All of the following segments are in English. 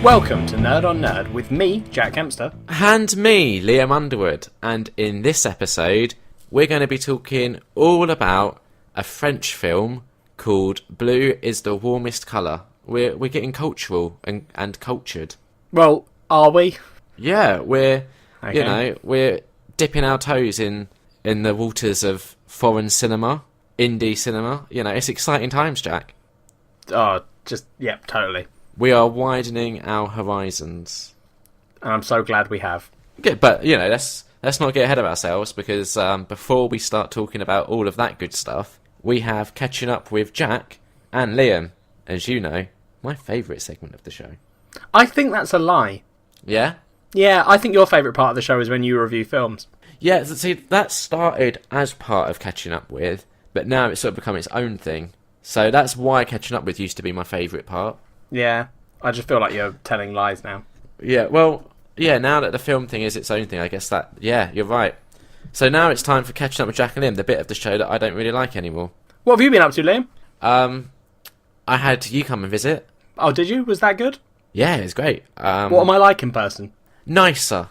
Welcome to Nerd on Nerd with me, Jack Kempster. And me, Liam Underwood. And in this episode, we're going to be talking all about a French film called Blue is the Warmest Colour. We're getting cultural and cultured. Well, are we? Yeah, we're, Okay. we're dipping our toes in the waters of foreign cinema, indie cinema. It's exciting times, Jack. Oh, yep, totally. We are widening our horizons. And I'm so glad we have. Yeah, but, let's not get ahead of ourselves, because before we start talking about all of that good stuff, we have Catching Up with Jack and Liam, as you know, my favourite segment of the show. I think that's a lie. Yeah? Yeah, I think your favourite part of the show is when you review films. Yeah, see, that started as part of Catching Up With, but now it's sort of become its own thing. So that's why Catching Up With used to be my favourite part. Yeah, I just feel like you're telling lies now. Yeah, well, yeah, now that the film thing is its own thing, I guess that, yeah, you're right. So now it's time for Catching Up with Jack and Liam, the bit of the show that I don't really like anymore. What have you been up to, Liam? I had you come and visit. Oh, did you? Was that good? Yeah, it was great. What am I like in person? Nicer.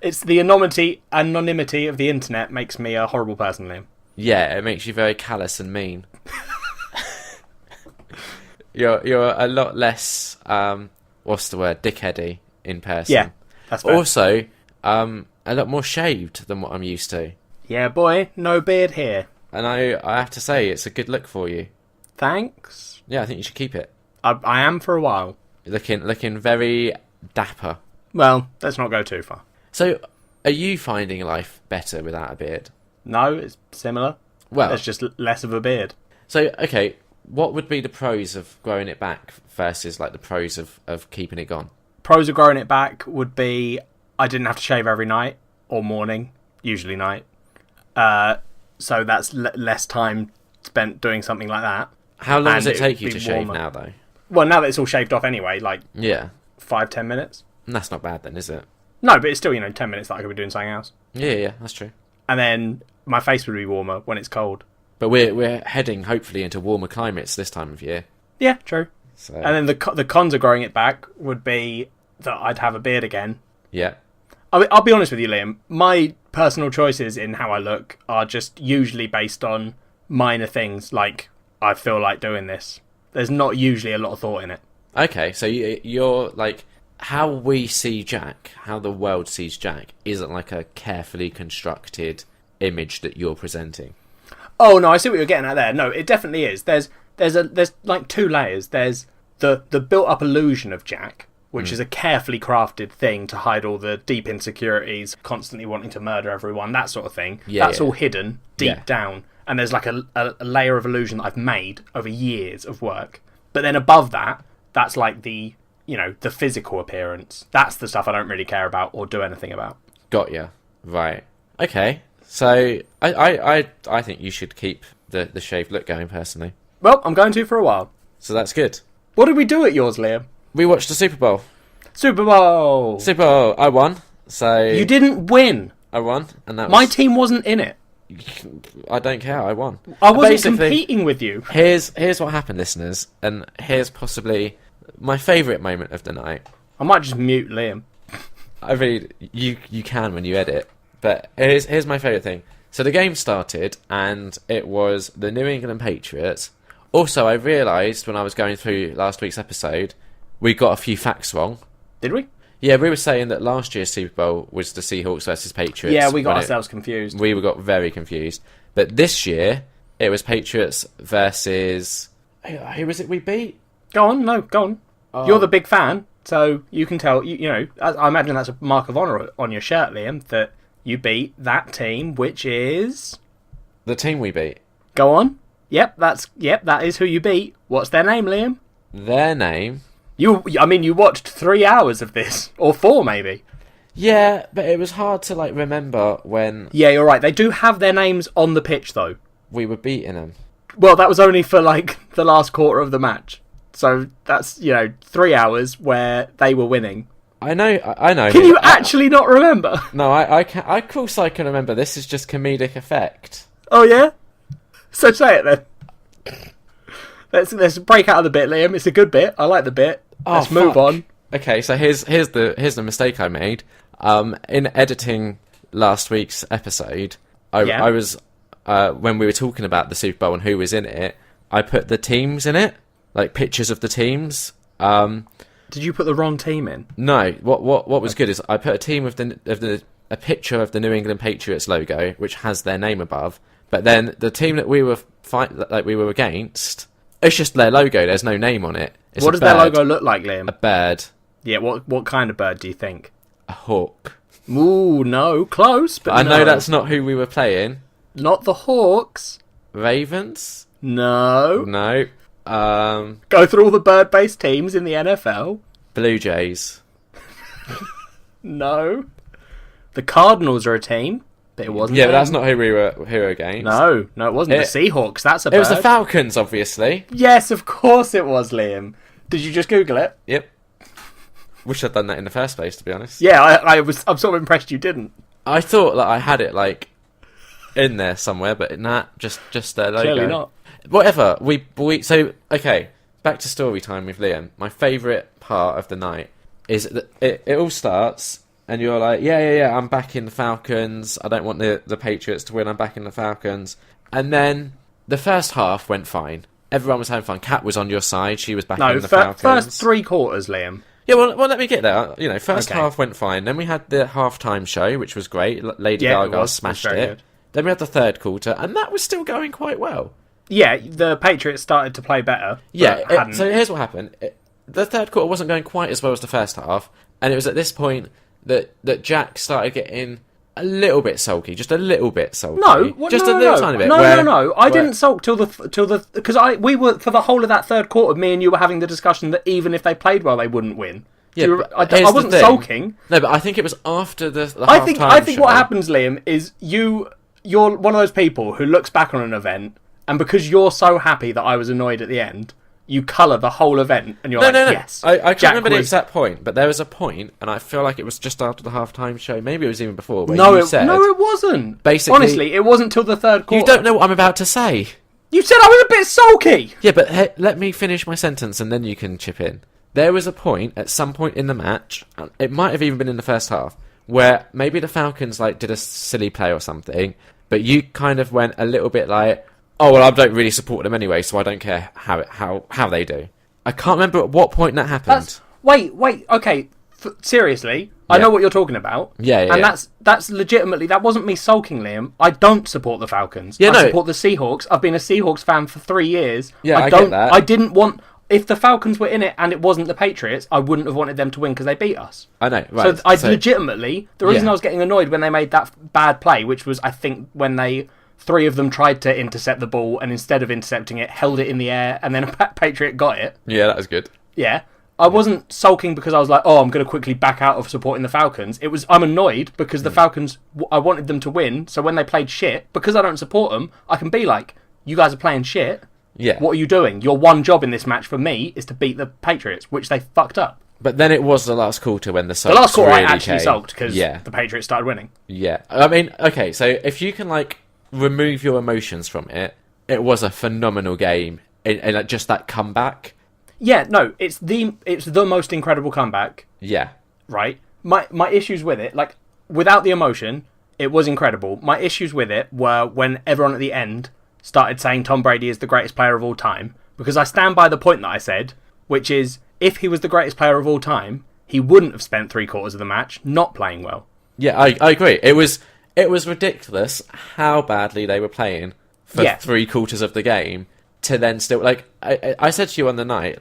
It's the anonymity of the internet makes me a horrible person, Liam. Yeah, it makes you very callous and mean. You're a lot less, what's the word, dickheady in person. Yeah, that's fair. Also, a lot more shaved than what I'm used to. Yeah, boy, no beard here. And I have to say, it's a good look for you. Thanks. Yeah, I think you should keep it. I am for a while. Looking very dapper. Well, let's not go too far. So, are you finding life better without a beard? No, it's similar. Well, There's just less of a beard. So, okay, what would be the pros of growing it back versus like the pros of keeping it gone? Pros of growing it back would be I didn't have to shave every night or morning, usually night. So that's less time spent doing something like that. How long does And it take you it'd to be shave warmer. now, though? Well, now that it's all shaved off anyway, like Yeah, 5-10 minutes. and that's not bad then, is it? No, but it's still, 10 minutes that I could be doing something else. Yeah, that's true. And then my face would be warmer when it's cold. But we're heading hopefully into warmer climates this time of year. Yeah, true. So And then the cons of growing it back would be that I'd have a beard again. yeah, I'll be honest with you, Liam. My personal choices in how I look are just usually based on minor things, like I feel like doing this. There's not usually a lot of thought in it. okay. So you're like how we see Jack, how the world sees Jack, isn't like a carefully constructed image that you're presenting. Oh no, I see what you're getting at there. No, it definitely is. There's like two layers. There's the built up illusion of Jack, which is a carefully crafted thing to hide all the deep insecurities, constantly wanting to murder everyone, that sort of thing. Yeah, That's yeah. all hidden deep down. And there's like a layer of illusion that I've made over years of work. But then above that, that's like the physical appearance. That's the stuff I don't really care about or do anything about. Got ya. Right. Okay. So I think you should keep the shaved look going personally. Well, I'm going to for a while. So that's good. What did we do at yours, Liam? We watched the Super Bowl. Super Bowl! Super Bowl. I won. So You didn't win. I won, and that My was, team wasn't in it. I don't care. I won. I wasn't Basically, competing with you. Here's what happened, listeners, and here's possibly my favourite moment of the night. I might just mute Liam. I really, you can when you edit, but here's my favourite thing. So the game started, and it was the New England Patriots. Also, I realised when I was going through last week's episode, we got a few facts wrong. Did we? Yeah, we were saying that last year's Super Bowl was the Seahawks versus Patriots. Yeah, we got ourselves confused. We got very confused. But this year, it was Patriots versus... Who was it we beat? Go on. Oh. You're the big fan, so you can tell, I imagine that's a mark of honour on your shirt, Liam, that you beat that team, which is... The team we beat. Go on. Yep, that is who you beat. What's their name, Liam? Their name... You watched 3 hours of this, or 4 maybe. Yeah, but it was hard to remember when Yeah, you're right. They do have their names on the pitch, though. we were beating them. Well, that was only for the last quarter of the match. So that's 3 hours where they were winning. I know. Can you actually not remember? No, I can. Of course, I can remember. This is just comedic effect. Oh yeah. So say it then. Let's break out of the bit, Liam. It's a good bit. I like the bit. Let's move on. Okay, so here's the mistake I made. In editing last week's episode, I was when we were talking about the Super Bowl and who was in it, I put the teams in it, like pictures of the teams. Did you put the wrong team in? No. What was good is I put a team of a picture of the New England Patriots logo, which has their name above. But then the team that we were against, it's just their logo. There's no name on it. It's what does their logo look like, Liam? A bird. Yeah. What kind of bird do you think? A hawk. Ooh, no, close, but I no. know that's not who we were playing. Not the Hawks. Ravens? No. No. Go through all the bird-based teams in the NFL. Blue Jays. No. The Cardinals are a team, but it wasn't. Yeah, but that's not who we were against. No, it wasn't the Seahawks. That's a bird. It was the Falcons, obviously. Yes, of course it was, Liam. Did you just Google it? Yep. Wish I'd done that in the first place, to be honest. Yeah, I'm sort of impressed you didn't. I thought that I had it like in there somewhere, but just their logo. Clearly not. Whatever. So okay, back to story time with Liam. My favourite part of the night is that it all starts and you're like, yeah, I'm back in the Falcons. I don't want the Patriots to win. I'm back in the Falcons. And then the first half went fine. Everyone was having fun. Kat was on your side. She was back in the Falcons. First 3 quarters, Liam. Yeah, well, let me get there. You know, first half went fine. Then we had the halftime show, which was great. Lady Gaga smashed it. Good. Then we had the third quarter, and that was still going quite well. Yeah, the Patriots started to play better. Yeah, so here's what happened. The third quarter wasn't going quite as well as the first half, and it was at this point that Jack started getting a little bit sulky, just a little bit sulky. Just a little tiny bit. No. I didn't sulk till the because we were for the whole of that third quarter. Me and you were having the discussion that even if they played well, they wouldn't win. Yeah, I wasn't sulking. No, but I think it was after the I think what happens, Liam, is you're one of those people who looks back on an event, and because you're so happy that I was annoyed at the end, you colour the whole event, and you're yes. I can't remember the exact point, but there was a point, and I feel like it was just after the halftime show. Maybe it was even before. Where you said, it wasn't. Basically, honestly, it wasn't till the third quarter. You don't know what I'm about to say. You said I was a bit sulky. Yeah, but let me finish my sentence, and then you can chip in. There was a point, at some point in the match, it might have even been in the first half, where maybe the Falcons did a silly play or something, but you kind of went a little bit like, oh, well, I don't really support them anyway, so I don't care how they do. I can't remember at what point that happened. Wait, okay, seriously, I know what you're talking about. Yeah. And that's legitimately, that wasn't me sulking, Liam. I don't support the Falcons. I support the Seahawks. I've been a Seahawks fan for 3 years. Yeah, I get that. I didn't want... If the Falcons were in it and it wasn't the Patriots, I wouldn't have wanted them to win because they beat us. I know, right. So legitimately, the reason I was getting annoyed when they made that bad play, which was, I think, when 3 of them tried to intercept the ball and instead of intercepting it, held it in the air and then a Patriot got it. Yeah, that was good. Yeah. I wasn't sulking because I was like, oh, I'm going to quickly back out of supporting the Falcons. I'm annoyed because the Falcons, I wanted them to win, so when they played shit, because I don't support them, I can be like, you guys are playing shit. Yeah. What are you doing? Your one job in this match for me is to beat the Patriots, which they fucked up. But then it was the last quarter when the sulks The last quarter really I actually came. sulked because the Patriots started winning. Yeah. I mean, okay, so if you can, remove your emotions from it, it was a phenomenal game. And just that comeback. Yeah, no, it's the most incredible comeback. Yeah. Right? My issues with it, without the emotion, it was incredible. My issues with it were when everyone at the end started saying Tom Brady is the greatest player of all time, because I stand by the point that I said, which is, if he was the greatest player of all time, he wouldn't have spent 3 quarters of the match not playing well. Yeah, I agree. It was ridiculous how badly they were playing for 3 quarters of the game, to then still, I said to you on the night,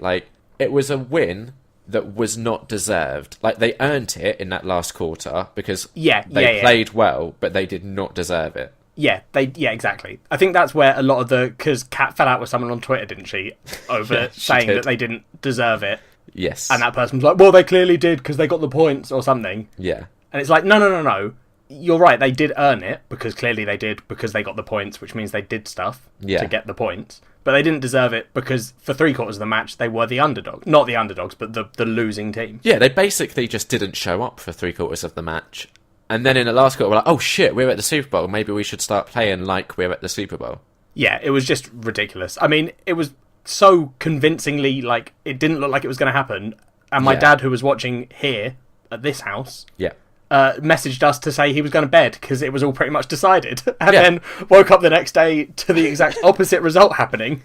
it was a win that was not deserved. They earned it in that last quarter, because they played well, but they did not deserve it. Yeah, exactly. I think that's where a lot of because Kat fell out with someone on Twitter, didn't she, over saying that they didn't deserve it. Yes. And that person was like, well, they clearly did because they got the points or something. Yeah. And it's like, no. You're right, they did earn it, because clearly they did, because they got the points, which means they did stuff to get the points. But they didn't deserve it because for 3 quarters of the match, they were the underdog. Not the underdogs, but the losing team. Yeah, they basically just didn't show up for 3 quarters of the match. And then in the last quarter, we're like, oh shit, we're at the Super Bowl. Maybe we should start playing like we're at the Super Bowl. Yeah, it was just ridiculous. I mean, it was so convincingly, it didn't look like it was going to happen. And my Yeah. dad, who was watching here at this house, Yeah. messaged us to say he was going to bed because it was all pretty much decided. And Yeah. then woke up the next day to the exact opposite result happening.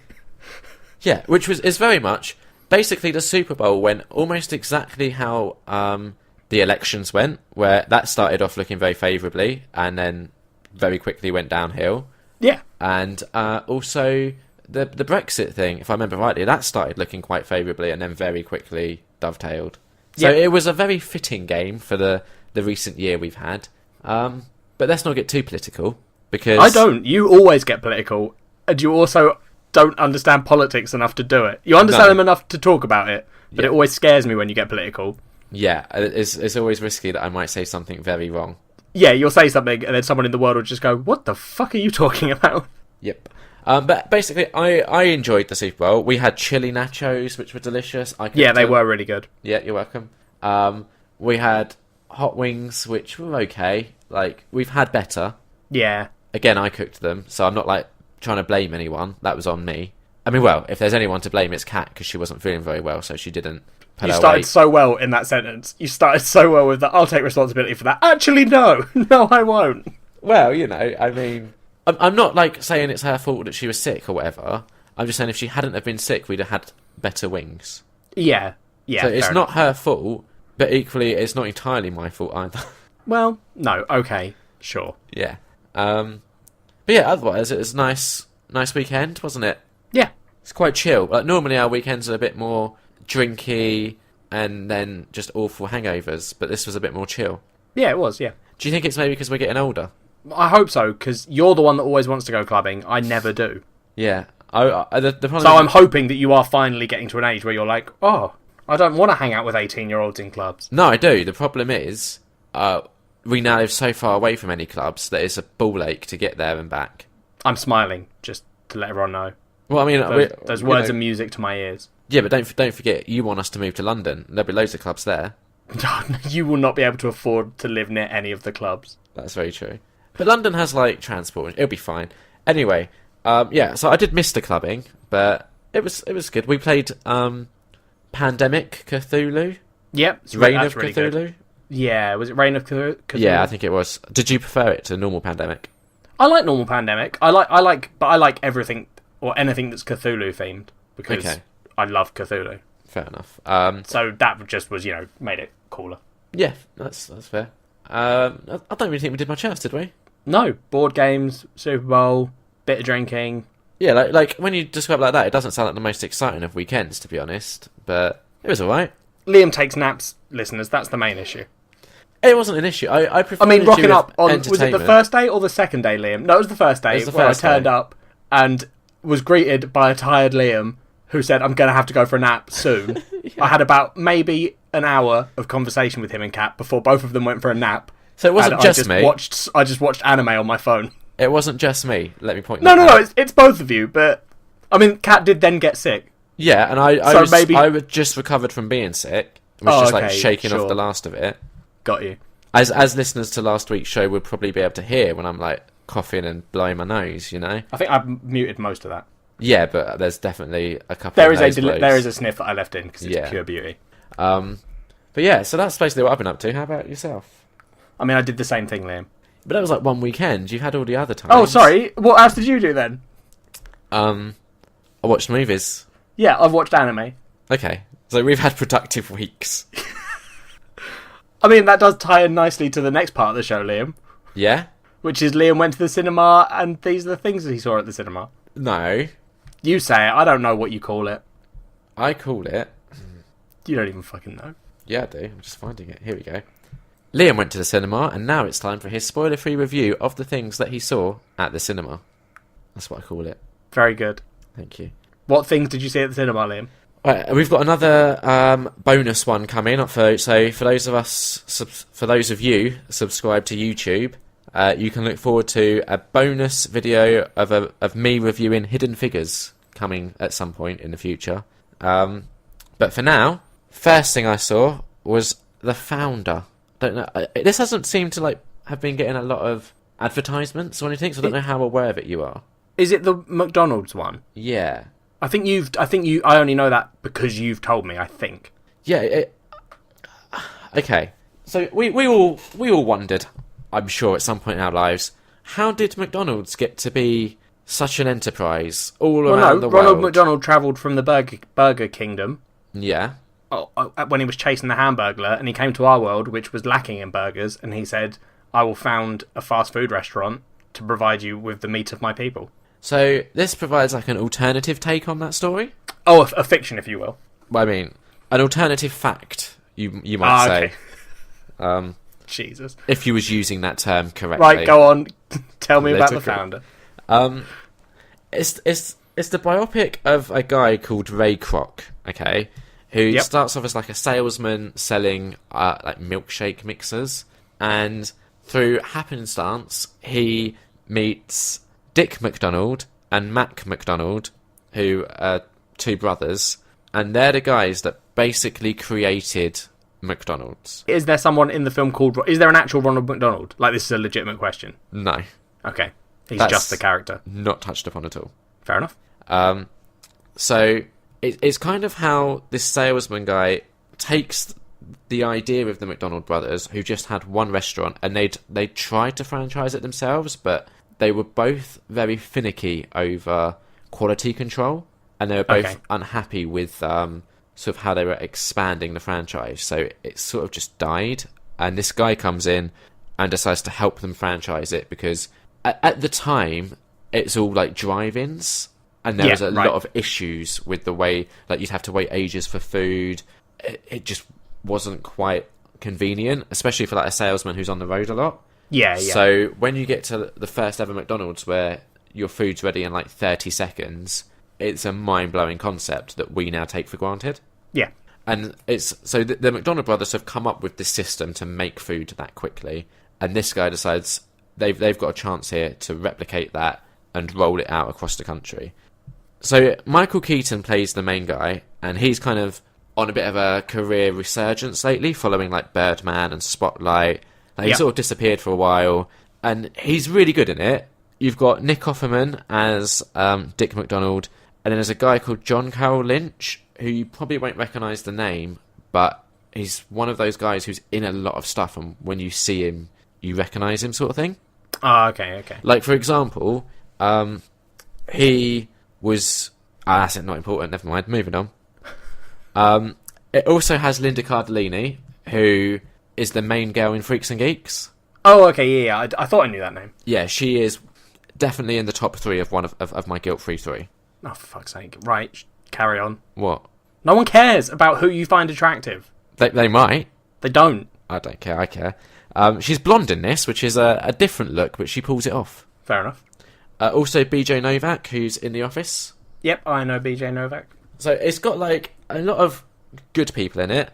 Yeah, which is very much... Basically, the Super Bowl went almost exactly how the elections went, where that started off looking very favourably and then very quickly went downhill. Yeah. And also the Brexit thing, if I remember rightly, that started looking quite favourably and then very quickly dovetailed. So it was a very fitting game for the recent year we've had. But let's not get too political, because... I don't. You always get political, and you also don't understand politics enough to do it. You understand them enough to talk about it, but it always scares me when you get political. Yeah, it's always risky that I might say something very wrong. Yeah, you'll say something, and then someone in the world will just go, "What the fuck are you talking about?" Yep. But basically, I enjoyed the Super Bowl. We had chili nachos, which were delicious. Yeah, they were really good. Yeah, you're welcome. We had hot wings, which were okay. Like, we've had better. Yeah. Again, I cooked them, so I'm not, like, trying to blame anyone. That was on me. I mean, well, if there's anyone to blame, it's Kat, because she wasn't feeling very well, so she didn't put You her started weight. so well in that sentence. You started so well with that. I'll take responsibility for that. Actually, no. No, I won't. Well, you know, I mean... I'm not, like, saying it's her fault that she was sick or whatever. I'm just saying if she hadn't have been sick, we'd have had better wings. Yeah. Yeah. So it's fair not enough. her fault, but equally, it's not entirely my fault either. Well, no. Okay. Sure. Yeah. But yeah, otherwise, it was a nice weekend, wasn't it? Yeah. It's quite chill. Like, normally our weekends are a bit more drinky and then just awful hangovers, but this was a bit more chill. Yeah, it was, yeah. Do you think it's maybe because we're getting older? I hope so, because you're the one that always wants to go clubbing. I never do. Yeah. The problem So I'm hoping that you are finally getting to an age where you're like, oh, I don't want to hang out with 18-year-olds in clubs. No, I do. The problem is, we now live so far away from any clubs that it's a ball ache to get there and back. I'm smiling, just to let everyone know. Well, I mean... There's words and music to my ears. Yeah, but don't forget, you want us to move to London. There'll be loads of clubs there. You will not be able to afford to live near any of the clubs. That's very true. But London has, like, transport. It'll be fine. Anyway, yeah, so I did miss the clubbing, but it was good. We played Pandemic Cthulhu. Yep. Reign that's of really Cthulhu. good. Yeah, was it Reign of Cthulhu? Yeah, I think it was. Did you prefer it to normal Pandemic? I like normal Pandemic. I like everything or anything that's Cthulhu themed because I love Cthulhu. Fair enough. So that just was, made it cooler. Yeah, that's fair. I don't really think we did much else, did we? No, board games, Super Bowl, bit of drinking. Yeah, like when you describe it like that, it doesn't sound like the most exciting of weekends, to be honest. But it was alright. Liam takes naps, listeners. That's the main issue. It wasn't an issue. I prefer. I mean, rocking up on... Was it the entertainment. first day or the second day, Liam? No, it was the first day where I turned up and was greeted by a tired Liam who said, I'm going to have to go for a nap soon. Yeah. I had about maybe an hour of conversation with him and Kat before both of them went for a nap. So it wasn't just me. I just watched anime on my phone. It wasn't just me. Let me point. No. It's both of you. But I mean, Kat did then get sick. Yeah, and I was just recovered from being sick. I was just like shaking off the last of it. Got you. As listeners to last week's show would probably be able to hear when I'm like coughing and blowing my nose. I think I've muted most of that. Yeah, but there's definitely a couple. There is a sniff that I left in because it's pure beauty. But yeah, so that's basically what I've been up to. How about yourself? I mean, I did the same thing, Liam. But that was like one weekend. You had all the other times. Oh, sorry. What else did you do then? I watched movies. Yeah, I've watched anime. Okay, so we've had productive weeks. I mean, that does tie in nicely to the next part of the show, Liam. Yeah? Which is Liam went to the cinema and these are the things that he saw at the cinema. No. You say it. I don't know what you call it. I call it... You don't even fucking know. Yeah, I do. I'm just finding it. Here we go. Liam went to the cinema, and now it's time for his spoiler-free review of the things that he saw at the cinema. That's what I call it. Very good. Thank you. What things did you see at the cinema, Liam? Right, we've got another bonus one coming up. For those of you subscribed to YouTube, you can look forward to a bonus video of me reviewing Hidden Figures coming at some point in the future. But for now, first thing I saw was The Founder. Don't know. This hasn't seemed to have been getting a lot of advertisements or anything, so I don't know how aware of it you are. Is it the McDonald's one? Yeah. I only know that because you've told me, I think. Yeah, Okay, so we all wondered, I'm sure, at some point in our lives, how did McDonald's get to be such an enterprise all around the world? Ronald McDonald travelled from the Burger Kingdom. Yeah. When he was chasing the Hamburglar, and he came to our world, which was lacking in burgers, and he said, I will found a fast food restaurant to provide you with the meat of my people. So this provides like an alternative take on that story? Oh, a fiction, if you will. Well, I mean, an alternative fact, you might say. Okay. Jesus. If you was using that term correctly. Right, go on. Tell me about the founder. It's the biopic of a guy called Ray Kroc, okay, who starts off as like a salesman selling like milkshake mixers, and through happenstance he meets Dick McDonald and Mac McDonald, who are two brothers, and they're the guys that basically created McDonald's. Is there someone in the film called... Is there an actual Ronald McDonald? Like, this is a legitimate question. No. Okay. He's That's just the character. Not touched upon at all. Fair enough. So it's kind of how this salesman guy takes the idea of the McDonald brothers, who just had one restaurant, and they tried to franchise it themselves, but they were both very finicky over quality control, and they were both unhappy with sort of how they were expanding the franchise. So it sort of just died, and this guy comes in and decides to help them franchise it, because at the time it's all like drive-ins, and there was a lot of issues with the way, like, you'd have to wait ages for food. It just wasn't quite convenient, especially for like a salesman who's on the road a lot. Yeah. So when you get to the first ever McDonald's where your food's ready in like 30 seconds, it's a mind-blowing concept that we now take for granted. Yeah. And it's so the McDonald brothers have come up with this system to make food that quickly, and this guy decides they've got a chance here to replicate that and roll it out across the country. So Michael Keaton plays the main guy, and he's kind of on a bit of a career resurgence lately, following like Birdman and Spotlight. Like, he sort of disappeared for a while, and he's really good in it. You've got Nick Offerman as Dick McDonald, and then there's a guy called John Carroll Lynch, who you probably won't recognise the name, but he's one of those guys who's in a lot of stuff, and when you see him, you recognise him, sort of thing. Oh, okay. Like, for example, he was... that's not important, never mind, moving on. It also has Linda Cardellini, who is the main girl in Freaks and Geeks. Oh, okay, yeah. I thought I knew that name. Yeah, she is definitely in the top 3 of one of my guilt-free 3. Oh, for fuck's sake. Right, carry on. What? No one cares about who you find attractive. They might. They don't. I don't care, I care. She's blonde in this, which is a different look, but she pulls it off. Fair enough. Also, BJ Novak, who's in The Office. Yep, I know BJ Novak. So it's got, like, a lot of good people in it.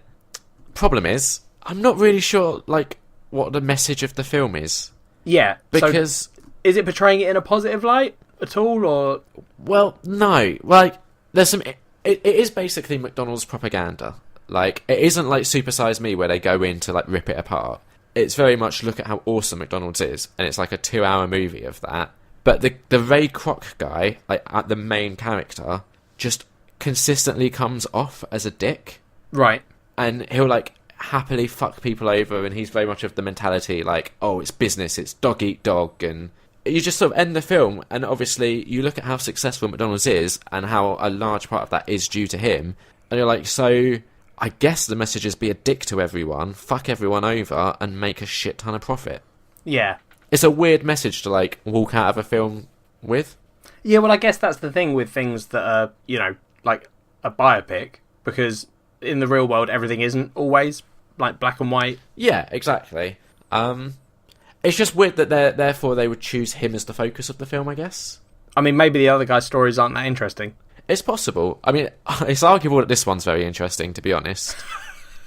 Problem is, I'm not really sure, like, what the message of the film is. Yeah. Because... So, is it portraying it in a positive light at all, or...? Well, no. Like, there's some... It is basically McDonald's propaganda. Like, it isn't like Super Size Me, where they go in to, like, rip it apart. It's very much look at how awesome McDonald's is, and it's like a 2-hour movie of that. But the Ray Kroc guy, like, the main character, just consistently comes off as a dick. Right. And he'll, like, happily fuck people over, and he's very much of the mentality, like, oh, it's business, it's dog eat dog, and you just sort of end the film, and obviously you look at how successful McDonald's is, and how a large part of that is due to him, and you're like, so I guess the message is be a dick to everyone, fuck everyone over, and make a shit ton of profit. Yeah. It's a weird message to, like, walk out of a film with. Yeah, well, I guess that's the thing with things that are, you know, like a biopic, because in the real world everything isn't always, like, black and white. Yeah, exactly. It's just weird that therefore they would choose him as the focus of the film, I guess. I mean, maybe the other guy's stories aren't that interesting. It's possible. I mean, it's arguable that this one's very interesting, to be honest.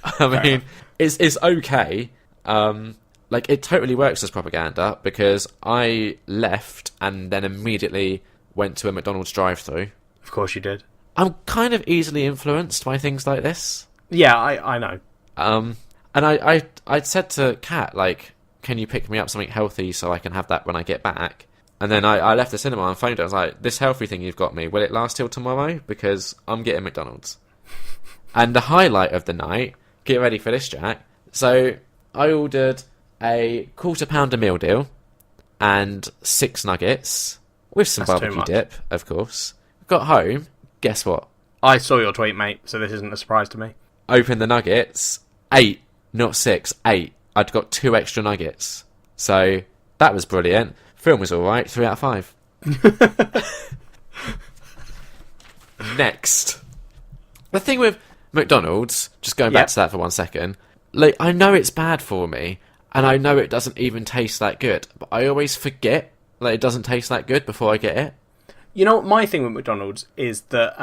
I mean, it's okay. Like, it totally works as propaganda, because I left and then immediately went to a McDonald's drive-thru. Of course you did. I'm kind of easily influenced by things like this. Yeah, I know. And I'd said to Kat, like, can you pick me up something healthy so I can have that when I get back? And then I left the cinema and phoned her. I was like, this healthy thing you've got me, will it last till tomorrow? Because I'm getting McDonald's. And the highlight of the night, get ready for this, Jack, So I ordered a quarter-pounder meal deal and 6 nuggets with some That's too barbecue much. dip, of course. Got home, guess what? I saw your tweet, mate, so this isn't a surprise to me. Opened the nuggets, 8, not 6, 8. I'd got 2 extra nuggets. So that was brilliant. Film was alright, 3 out of 5. Next. The thing with McDonald's, just going back to that for 1 second, like, I know it's bad for me, and I know it doesn't even taste that good, but I always forget that it doesn't taste that good before I get it. You know, my thing with McDonald's is that,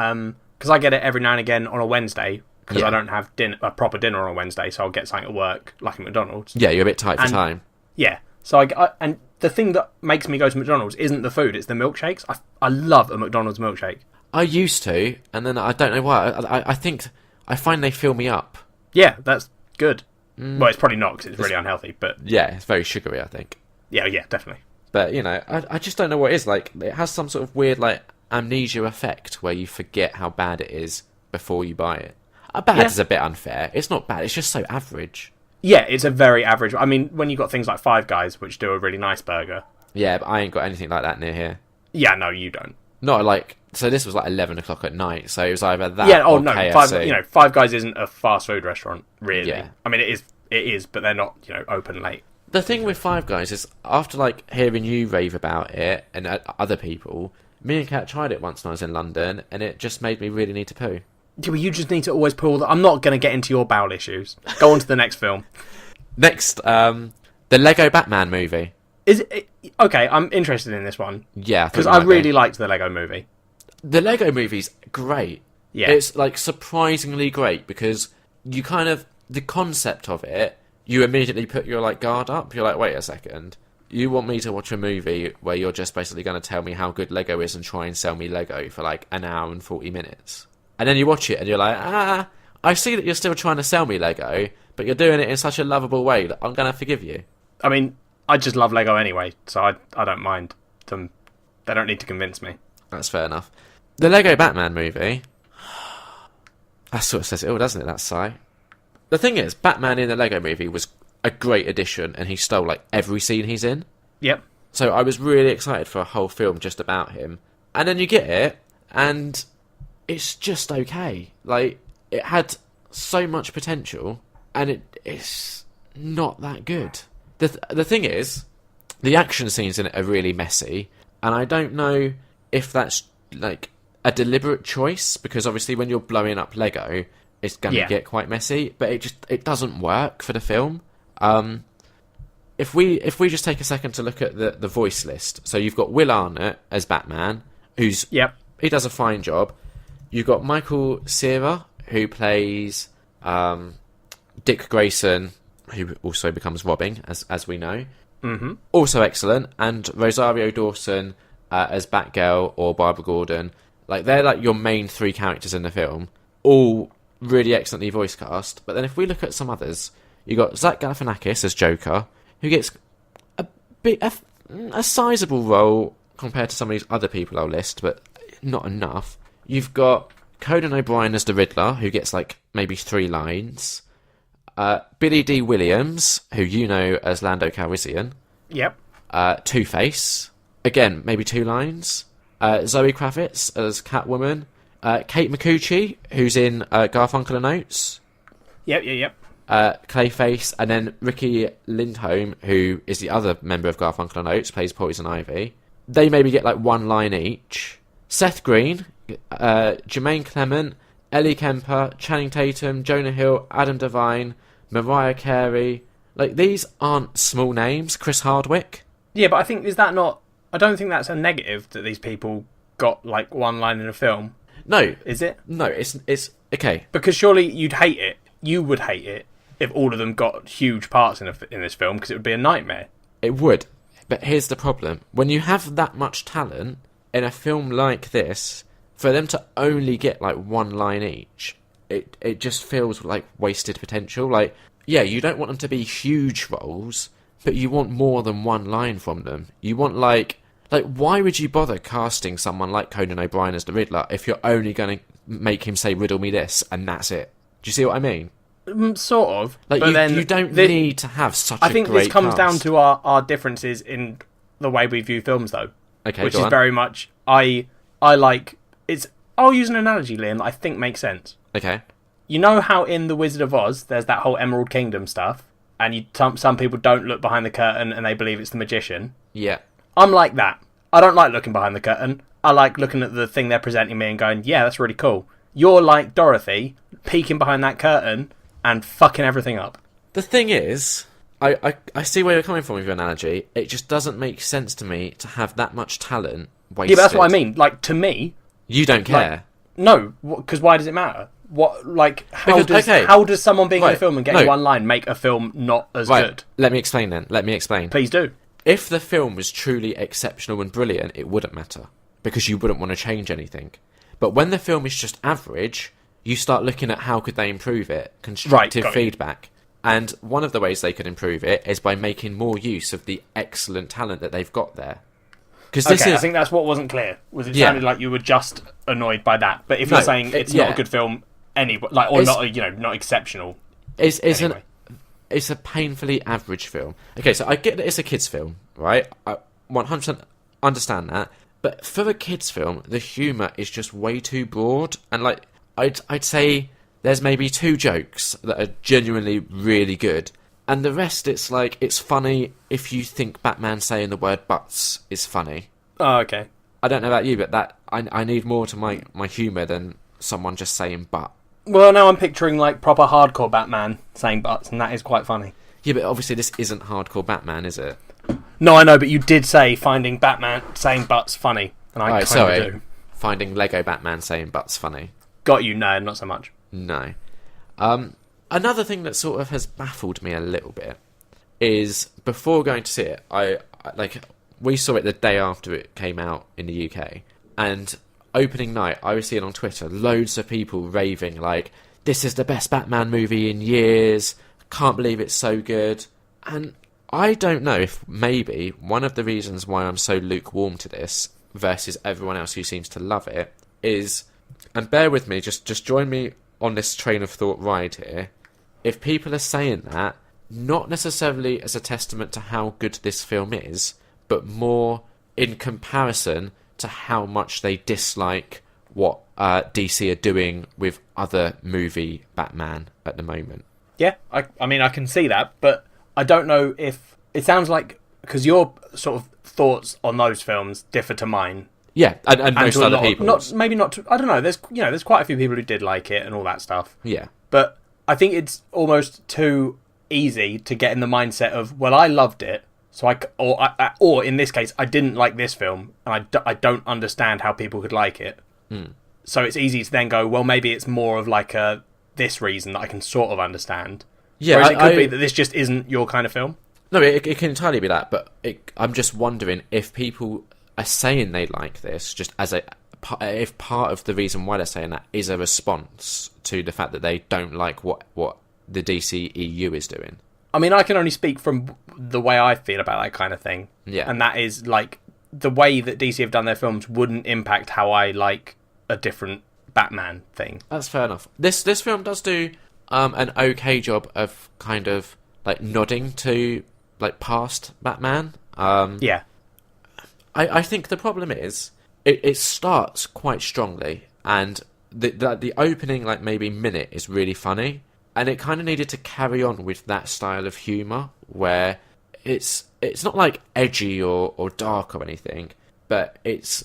because I get it every now and again on a Wednesday, because I don't have a proper dinner on a Wednesday, so I'll get something at work, like at McDonald's. Yeah, you're a bit tight for time. Yeah. So and the thing that makes me go to McDonald's isn't the food, it's the milkshakes. I love a McDonald's milkshake. I used to, and then I don't know why. I find they fill me up. Yeah, that's good. Well, it's probably not, because it's really unhealthy, but... Yeah, it's very sugary, I think. Yeah, definitely. But, you know, I just don't know what it is. Like, it has some sort of weird, like, amnesia effect where you forget how bad it is before you buy it. Bad is a bit unfair. It's not bad, it's just so average. Yeah, it's a very average... I mean, when you've got things like Five Guys, which do a really nice burger... Yeah, but I ain't got anything like that near here. Yeah, no, you don't. Not like... So this was like 11 o'clock at night, so it was either that or no, KFC. Five Guys isn't a fast food restaurant, really. Yeah. I mean, it is, but they're not, open late. The thing with Five Guys is, after like hearing you rave about it and other people, me and Kat tried it once when I was in London, and it just made me really need to poo. Yeah, well, you just need to always pull I'm not going to get into your bowel issues. Go on to the next film. Next, the Lego Batman movie. Is it... Okay, I'm interested in this one. Yeah, because I really liked the Lego movie. The Lego movie's great. Yeah. It's like surprisingly great because you kind of... The concept of it, you immediately put your like guard up. You're like, wait a second. You want me to watch a movie where you're just basically going to tell me how good Lego is and try and sell me Lego for like an hour and 40 minutes. And then you watch it and you're like, I see that you're still trying to sell me Lego, but you're doing it in such a lovable way that I'm going to forgive you. I mean, I just love Lego anyway, so I don't mind them. They don't need to convince me. That's fair enough. The Lego Batman movie... That sort of says it all, doesn't it, that sigh? The thing is, Batman in the Lego movie was a great addition, and he stole, like, every scene he's in. Yep. So I was really excited for a whole film just about him. And then you get it, and it's just okay. Like, it had so much potential, and it's not that good. The thing is, the action scenes in it are really messy, and I don't know if that's, like, a deliberate choice, because obviously when you're blowing up Lego, it's going to get quite messy, but it doesn't work for the film. If we just take a second to look at the voice list, so you've got Will Arnett as Batman, he does a fine job. You've got Michael Cera, who plays Dick Grayson, who also becomes Robin, as we know. Mm-hmm. Also excellent, and Rosario Dawson as Batgirl or Barbara Gordon. Like, they're like your main 3 characters in the film, all really excellently voice cast. But then if we look at some others, you got Zach Galifianakis as Joker, who gets a sizable role compared to some of these other people I'll list, but not enough. You've got Conan O'Brien as the Riddler, who gets like maybe 3 lines. Billy D. Williams, who you know as Lando Calrissian. Yep. Two-Face, again maybe 2 lines. Zoe Kravitz as Catwoman. Kate McCucci, who's in Garfunkel and Oates. Yep. Clayface, and then Ricky Lindholm, who is the other member of Garfunkel and Oates, plays Poison Ivy. They maybe get like 1 line each. Seth Green, Jermaine Clement, Ellie Kemper, Channing Tatum, Jonah Hill, Adam Devine, Mariah Carey. Like, these aren't small names. Chris Hardwick. Yeah, but I don't think that's a negative that these people got like 1 line in a film. No. Is it? No, it's okay. Because surely you'd hate it. You would hate it if all of them got huge parts in this film, because it would be a nightmare. It would. But here's the problem. When you have that much talent in a film like this, for them to only get like 1 line each, it just feels like wasted potential. Like, yeah, you don't want them to be huge roles, but you want more than 1 line from them. You want like, why would you bother casting someone like Conan O'Brien as the Riddler if you're only going to make him say, riddle me this, and that's it? Do you see what I mean? Sort of. Like, but then you don't need to have such a great I think this comes cast. down to our differences in the way we view films, though. Okay, which go is on. very much... I like... I'll use an analogy, Liam, that I think makes sense. Okay. You know how in The Wizard of Oz, there's that whole Emerald Kingdom stuff, and some people don't look behind the curtain and they believe it's the magician? Yeah. I'm like that. I don't like looking behind the curtain. I like looking at the thing they're presenting me and going, yeah, that's really cool. You're like Dorothy, peeking behind that curtain and fucking everything up. The thing is, I see where you're coming from with your analogy. It just doesn't make sense to me to have that much talent wasted. Yeah, but that's what I mean. Like, to me... You don't care. No, because why does it matter? What, like, how does someone being in a film and getting one line make a film not as good? Let me explain then. Let me explain. Please do. If the film was truly exceptional and brilliant, it wouldn't matter, because you wouldn't want to change anything. But when the film is just average, you start looking at how could they improve it, constructive feedback. And one of the ways they could improve it is by making more use of the excellent talent that they've got there. I think that's what wasn't clear. It sounded like you were just annoyed by that. But if you're saying it's not a good film, not exceptional. It's a painfully average film. Okay, so I get that it's a kids' film, right? I 100% understand that. But for a kids' film, the humour is just way too broad. And like, I'd say there's maybe 2 jokes that are genuinely really good. And the rest, it's like, it's funny if you think Batman saying the word butts is funny. Oh, okay. I don't know about you, but that I need more to my humour than someone just saying butt. Well, now I'm picturing, like, proper hardcore Batman saying butts, and that is quite funny. Yeah, but obviously this isn't hardcore Batman, is it? No, I know, but you did say finding Batman saying butts funny, and I kind of do. Finding Lego Batman saying butts funny. Got you, no, not so much. No. Another thing that sort of has baffled me a little bit is before going to see it, we saw it the day after it came out in the UK, and opening night I was seeing on Twitter loads of people raving like, this is the best Batman movie in years, can't believe it's so good. And I don't know if maybe one of the reasons why I'm so lukewarm to this versus everyone else who seems to love it is, and bear with me, just join me on this train of thought ride here, if people are saying that, not necessarily as a testament to how good this film is, but more in comparison to how much they dislike what DC are doing with other movie Batman at the moment. Yeah, I mean, I can see that, but I don't know if... It sounds like... Because your sort of thoughts on those films differ to mine. Yeah, and most other people. I don't know, there's quite a few people who did like it and all that stuff. Yeah. But I think it's almost too easy to get in the mindset of, well, I loved it, so or in this case, I didn't like this film, and I don't understand how people could like it. So it's easy to then go, well, maybe it's more of like this reason that I can sort of understand. Yeah, whereas it could be that this just isn't your kind of film. No, it can entirely be that, but I'm just wondering if people are saying they like this just as if part of the reason why they're saying that is a response to the fact that they don't like what the DC EU is doing. I mean, I can only speak from the way I feel about that kind of thing. Yeah. And that is, like, the way that DC have done their films wouldn't impact how I like a different Batman thing. That's fair enough. This film does do an okay job of kind of, like, nodding to, like, past Batman. Yeah. I think the problem is it starts quite strongly, and the opening, like, maybe minute is really funny, and it kind of needed to carry on with that style of humour where it's not like edgy or dark or anything, but it's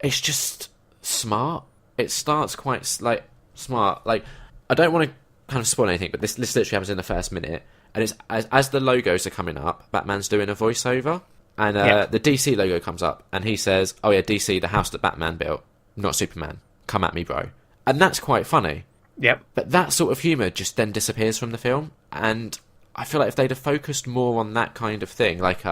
just smart. It starts quite like smart. Like, I don't want to kind of spoil anything, but this literally happens in the first minute, and it's as the logos are coming up, Batman's doing a voiceover, and the DC logo comes up, and he says, "Oh yeah, DC, the house that Batman built, not Superman. Come at me, bro." And that's quite funny. Yep. But that sort of humour just then disappears from the film, and I feel like if they'd have focused more on that kind of thing, like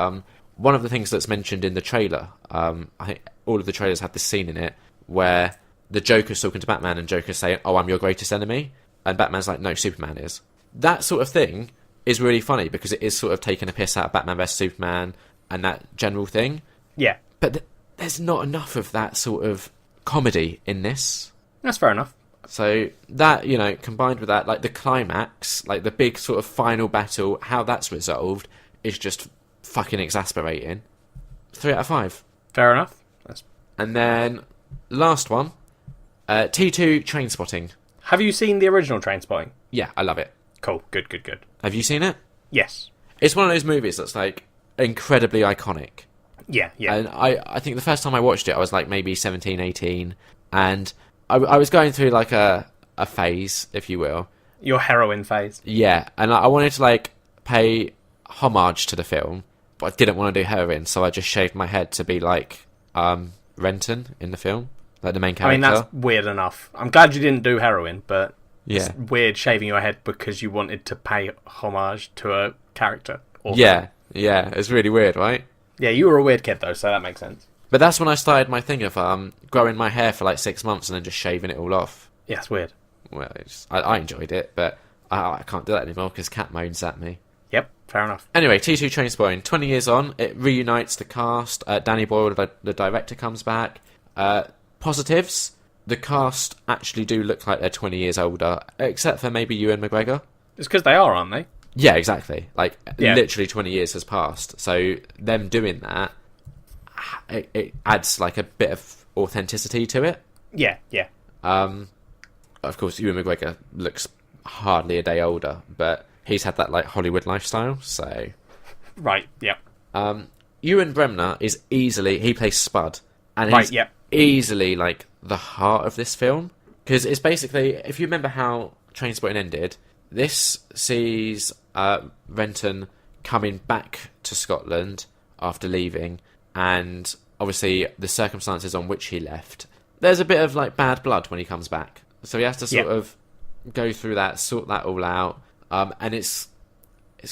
one of the things that's mentioned in the trailer, I think all of the trailers have this scene in it where the Joker's talking to Batman and Joker's saying, "Oh, I'm your greatest enemy," and Batman's like, "No, Superman is." That sort of thing is really funny because it is sort of taking a piss out of Batman vs Superman and that general thing. Yeah. But there's not enough of that sort of comedy in this. That's fair enough. So that, combined with that, like the climax, like the big sort of final battle, how that's resolved is just fucking exasperating. 3 out of 5. Fair enough. And then last one, T2 Trainspotting. Have you seen the original Trainspotting? Yeah, I love it. Cool. Good. Have you seen it? Yes. It's one of those movies that's like incredibly iconic. Yeah. And I think the first time I watched it, I was like maybe 17, 18, and I was going through like a phase, if you will. Your heroin phase. Yeah, and I wanted to like pay homage to the film, but I didn't want to do heroin, so I just shaved my head to be like Renton in the film, like the main character. I mean, that's weird enough. I'm glad you didn't do heroin, but yeah, it's weird shaving your head because you wanted to pay homage to a character. Yeah, it's really weird, right? Yeah, you were a weird kid though, so that makes sense. But that's when I started my thing of growing my hair for like 6 months and then just shaving it all off. Yeah, it's weird. Well, I enjoyed it, but I can't do that anymore because Cat moans at me. Yep, fair enough. Anyway, T2 Trainspotting, 20 years on, it reunites the cast. Danny Boyle, the director, comes back. Positives, the cast actually do look like they're 20 years older, except for maybe Ewan McGregor. It's because they are, aren't they? Yeah, exactly. Literally 20 years has passed. So them doing that, it adds like a bit of authenticity to it. Yeah. Of course, Ewan McGregor looks hardly a day older, but he's had that like Hollywood lifestyle, so... Right, yeah. Ewan Bremner is easily... He plays Spud, and he's easily like the heart of this film. Because it's basically... If you remember how Trainspotting ended, this sees Renton coming back to Scotland after leaving, and obviously the circumstances on which he left. There's a bit of like bad blood when he comes back. So he has to sort of go through that, sort that all out. And it's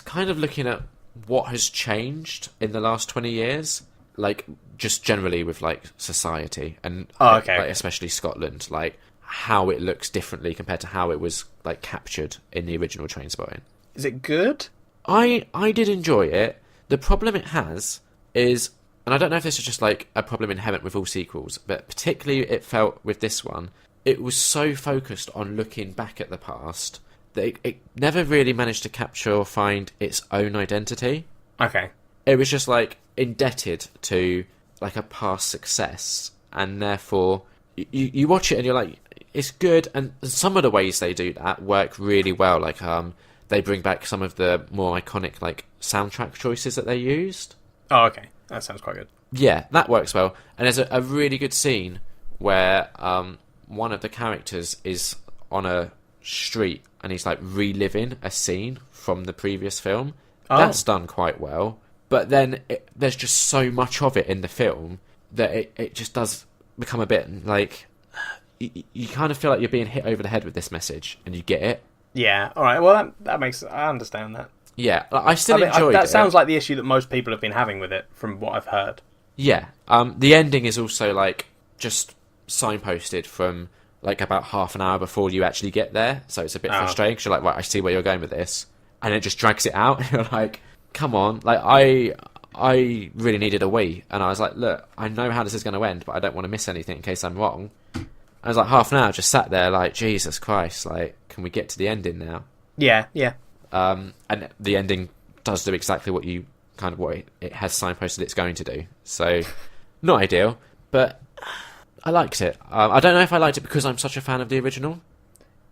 kind of looking at what has changed in the last 20 years. Like, just generally with, like, society. And like, especially Scotland. Like, how it looks differently compared to how it was, like, captured in the original Trainspotting. Is it good? I did enjoy it. The problem it has is... And I don't know if this is just, like, a problem inherent with all sequels. But particularly it felt with this one... It was so focused on looking back at the past that it never really managed to capture or find its own identity. Okay. It was just, like, indebted to, like, a past success. And therefore, you watch it and you're like, it's good. And some of the ways they do that work really well. Like, they bring back some of the more iconic, like, soundtrack choices that they used. Oh, okay. That sounds quite good. Yeah, that works well. And there's a really good scene where... one of the characters is on a street and he's like reliving a scene from the previous film. That's done quite well, but then there's just so much of it in the film that it just does become a bit like you kind of feel like you're being hit over the head with this message, and you get it. Yeah, alright, well that makes... I understand that. Yeah, I still enjoyed it. That sounds like the issue that most people have been having with it, from what I've heard. Yeah, the ending is also like just signposted from like about half an hour before you actually get there, so it's a bit frustrating because you're like, right, I see where you're going with this, and it just drags it out. And you're like, come on, like I really needed a wee, and I was like, look, I know how this is going to end, but I don't want to miss anything in case I'm wrong. I was like, half an hour just sat there like, Jesus Christ, like, can we get to the ending now? Yeah. And the ending does do exactly what it has signposted it's going to do. So, not ideal, but I liked it. I don't know if I liked it because I'm such a fan of the original.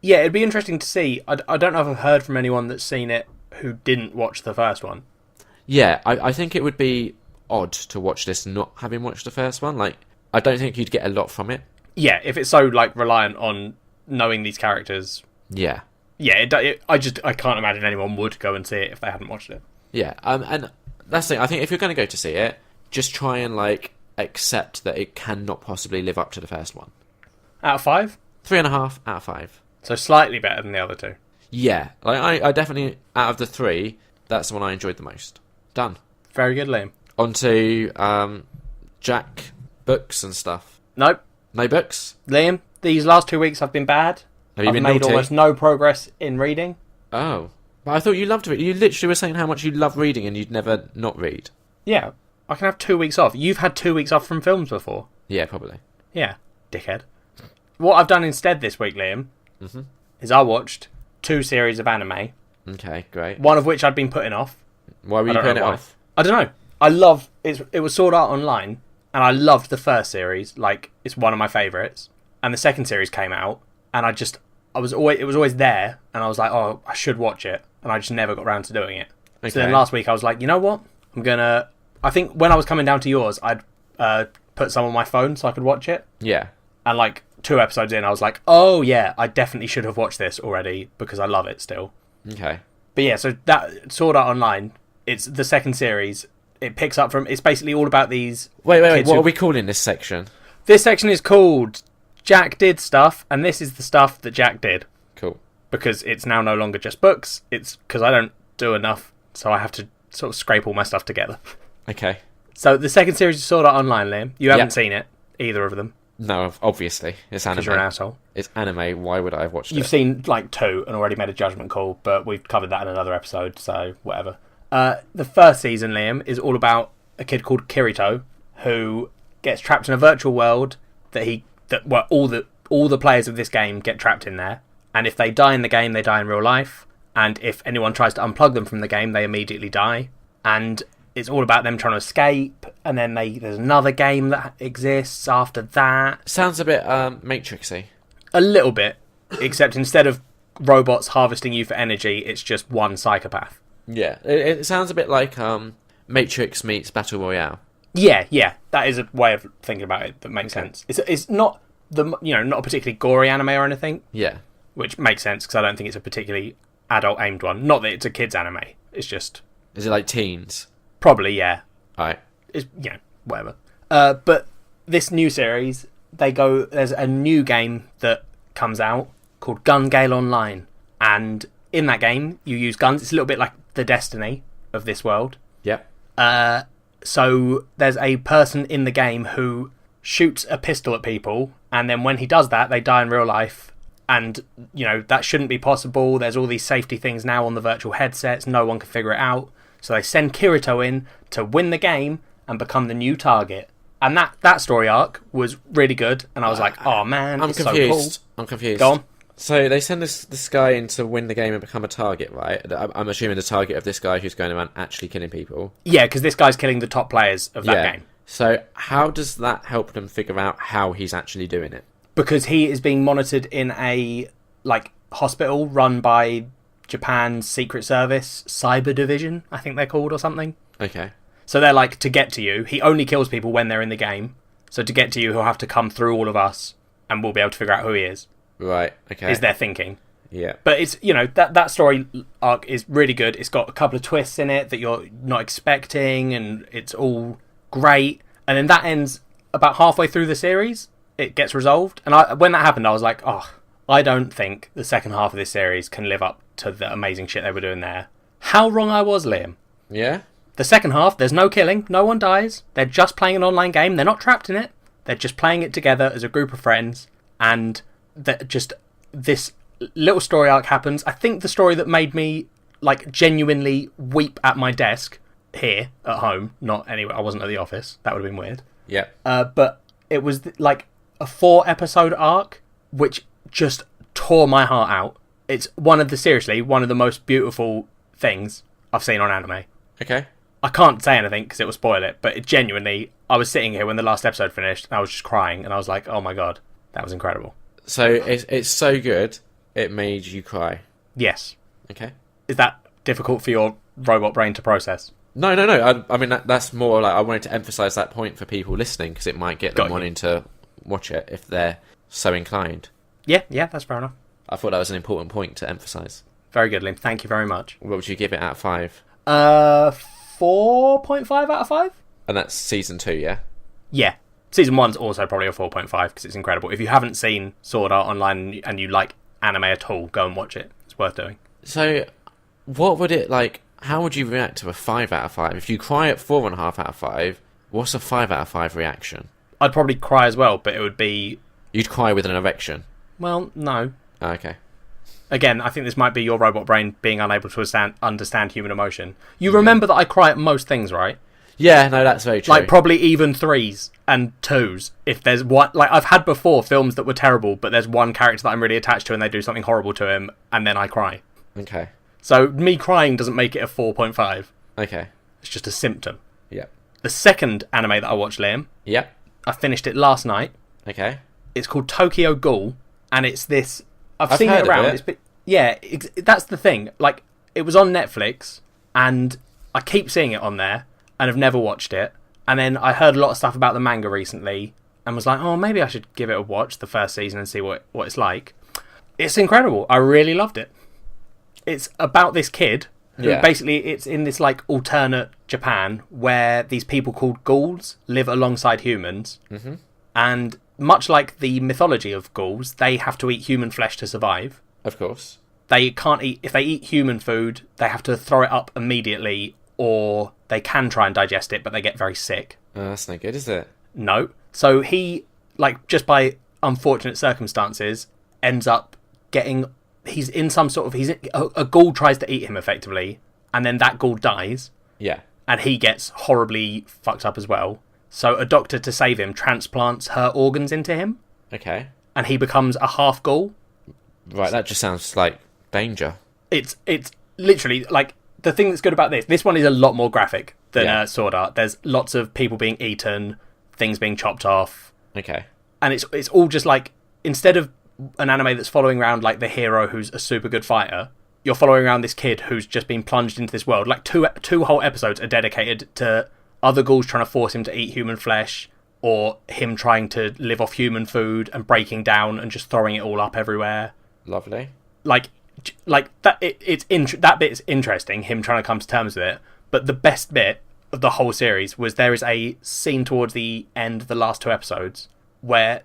Yeah, it'd be interesting to see. I don't know if I've heard from anyone that's seen it who didn't watch the first one. Yeah, I think it would be odd to watch this not having watched the first one. Like, I don't think you'd get a lot from it. Yeah, if it's so like reliant on knowing these characters. Yeah. Yeah, I can't imagine anyone would go and see it if they hadn't watched it. Yeah, and that's the thing. I think if you're going to go to see it, just try and like accept that it cannot possibly live up to the first one. Out of 5? 3.5 out of 5. So slightly better than the other two. Yeah, like I definitely, out of the 3, that's the one I enjoyed the most. Done. Very good, Liam. On to Jack books and stuff. Nope. No books? Liam, these last 2 weeks have been bad. Have you been made naughty? Almost no progress in reading. Oh. But I thought you loved it. You literally were saying how much you love reading and you'd never not read. Yeah. I can have 2 weeks off. You've had 2 weeks off from films before. Yeah, probably. Yeah. Dickhead. what I've done instead this week, Liam, Mm-hmm. is I watched 2 series of anime, Okay, great. one of which I'd been putting off. Why were you putting it off? I don't know. I love it was Sword Art Online, and I loved the first series. Like, it's one of my favourites. And the second series came out, and it was always there, and I was like, oh, I should watch it, and I just never got around to doing it. Okay. So then last week I was like, you know what? I think when I was coming down to yours, I'd put some on my phone so I could watch it. Yeah. And like 2 episodes in, I was like, oh yeah, I definitely should have watched this already because I love it still. Okay. But yeah, so that Sword Art Online, it's the second series. It picks up from. It's basically all about these. Wait. What are we calling this section? This section is called Jack Did Stuff, and this is the stuff that Jack did. Cool. Because it's now no longer just books. It's because I don't do enough, so I have to sort of scrape all my stuff together. Okay. So the second series is Sword Art Online, Liam. You haven't seen it, either of them. No, obviously. It's anime. Because you're an asshole. It's anime. Why would I have watched it? You've seen like 2 and already made a judgment call, but we've covered that in another episode, so whatever. The first season, Liam, is all about a kid called Kirito who gets trapped in a virtual world all the players of this game get trapped in there, and if they die in the game, they die in real life, and if anyone tries to unplug them from the game, they immediately die. And it's all about them trying to escape, and then there's another game that exists after that. Sounds a bit Matrixy. A little bit, except instead of robots harvesting you for energy, it's just one psychopath. Yeah, it sounds a bit like Matrix meets Battle Royale. Yeah, that is a way of thinking about it that makes sense. It's not not a particularly gory anime or anything. Yeah, which makes sense because I don't think it's a particularly adult aimed one. Not that it's a kids anime. It's just is it like teens? Probably, yeah. Right. It's whatever. But this new series, there's a new game that comes out called Gun Gale Online, and in that game you use guns. It's a little bit like the Destiny of this world. Yep. So there's a person in the game who shoots a pistol at people, and then when he does that, they die in real life. And, that shouldn't be possible. There's all these safety things now on the virtual headsets. No one can figure it out. So they send Kirito in to win the game and become the new target. And that story arc was really good. And I was like, oh man, I'm confused. So cool. I'm confused. Go on. So they send this guy in to win the game and become a target, right? I'm assuming the target of this guy who's going around actually killing people. Yeah, because this guy's killing the top players of that game. So how does that help them figure out how he's actually doing it? Because he is being monitored in a hospital run by Japan's Secret Service Cyber Division, I think they're called, or something. Okay. So they're like, to get to you, he only kills people when they're in the game. So to get to you, he'll have to come through all of us, and we'll be able to figure out who he is. Right, okay. Is their thinking. Yeah. But it's, that story arc is really good. It's got a couple of twists in it that you're not expecting, and it's all great. And then that ends about halfway through the series. It gets resolved. And when that happened, I was like, oh, I don't think the second half of this series can live up to the amazing shit they were doing there. How wrong I was, Liam. Yeah? The second half, there's no killing, no one dies. They're just playing an online game. They're not trapped in it. They're just playing it together as a group of friends. And just this little story arc happens. I think the story that made me genuinely weep at my desk here at home, not anywhere. I wasn't at the office. That would have been weird. Yeah. But it was a 4-episode arc which just tore my heart out. It's one of the most beautiful things I've seen on anime. Okay. I can't say anything because it will spoil it, but I was sitting here when the last episode finished and I was just crying, and I was like, oh my god, that was incredible. So it's so good it made you cry? Yes. Okay. Is that difficult for your robot brain to process? No. I mean, that's more I wanted to emphasise that point for people listening, because it might get them wanting to watch it if they're so inclined. Yeah, that's fair enough. I thought that was an important point to emphasise. Very good, Liam. Thank you very much. What would you give it out of 5? 4.5 out of 5. And that's season 2, yeah? Yeah. Season 1's also probably a 4.5 because it's incredible. If you haven't seen Sword Art Online and you like anime at all, go and watch it. It's worth doing. So, what would it how would you react to a 5 out of 5? If you cry at 4.5 out of 5, what's a 5 out of 5 reaction? I'd probably cry as well, but it would be... You'd cry with an erection? Well, no. Oh, okay. Again, I think this might be your robot brain being unable to understand human emotion. You remember that I cry at most things, right? Yeah, no, that's very true. Probably even 3s. and 2s. If there's one, like I've had before films that were terrible, but there's one character that I'm really attached to and they do something horrible to him, and then I cry. Okay. So me crying doesn't make it a 4.5. Okay. It's just a symptom. Yeah. The second anime that I watched, Liam, Yep. I finished it last night. Okay. It's called Tokyo Ghoul, and it's this. I've seen heard it around. of it. That's the thing. Like, it was on Netflix, and I keep seeing it on there, and I've never watched it. And then I heard a lot of stuff about the manga recently, and was like, oh, maybe I should give it a watch, the first season, and see what it's like. It's incredible. I really loved it. It's about this kid who basically, it's in this like alternate Japan where these people called ghouls live alongside humans. Mm-hmm. And much like the mythology of ghouls, they have to eat human flesh to survive. Of course. They can't eat, if they eat human food, they have to throw it up immediately, or they can try and digest it, but they get very sick. That's no good, is it? No. So he, like, just by unfortunate circumstances, ends up getting... He's in some sort of... A ghoul tries to eat him, effectively, and then that ghoul dies. Yeah. And he gets horribly fucked up as well. So a doctor, to save him, transplants her organs into him. Okay. And he becomes a half ghoul. Right, that just sounds like danger. It's literally, like, the thing that's good about this one is a lot more graphic than Sword Art. There's lots of people being eaten, things being chopped off. Okay. And it's all just like, instead of an anime that's following around like the hero who's a super good fighter, you're following around this kid who's just been plunged into this world. Like two whole episodes are dedicated to other ghouls trying to force him to eat human flesh, or him trying to live off human food and breaking down and just throwing it all up everywhere. Lovely. Like that. That bit's interesting. Him trying to come to terms with it. But the best bit of the whole series was there is a scene towards the end of the last 2 episodes where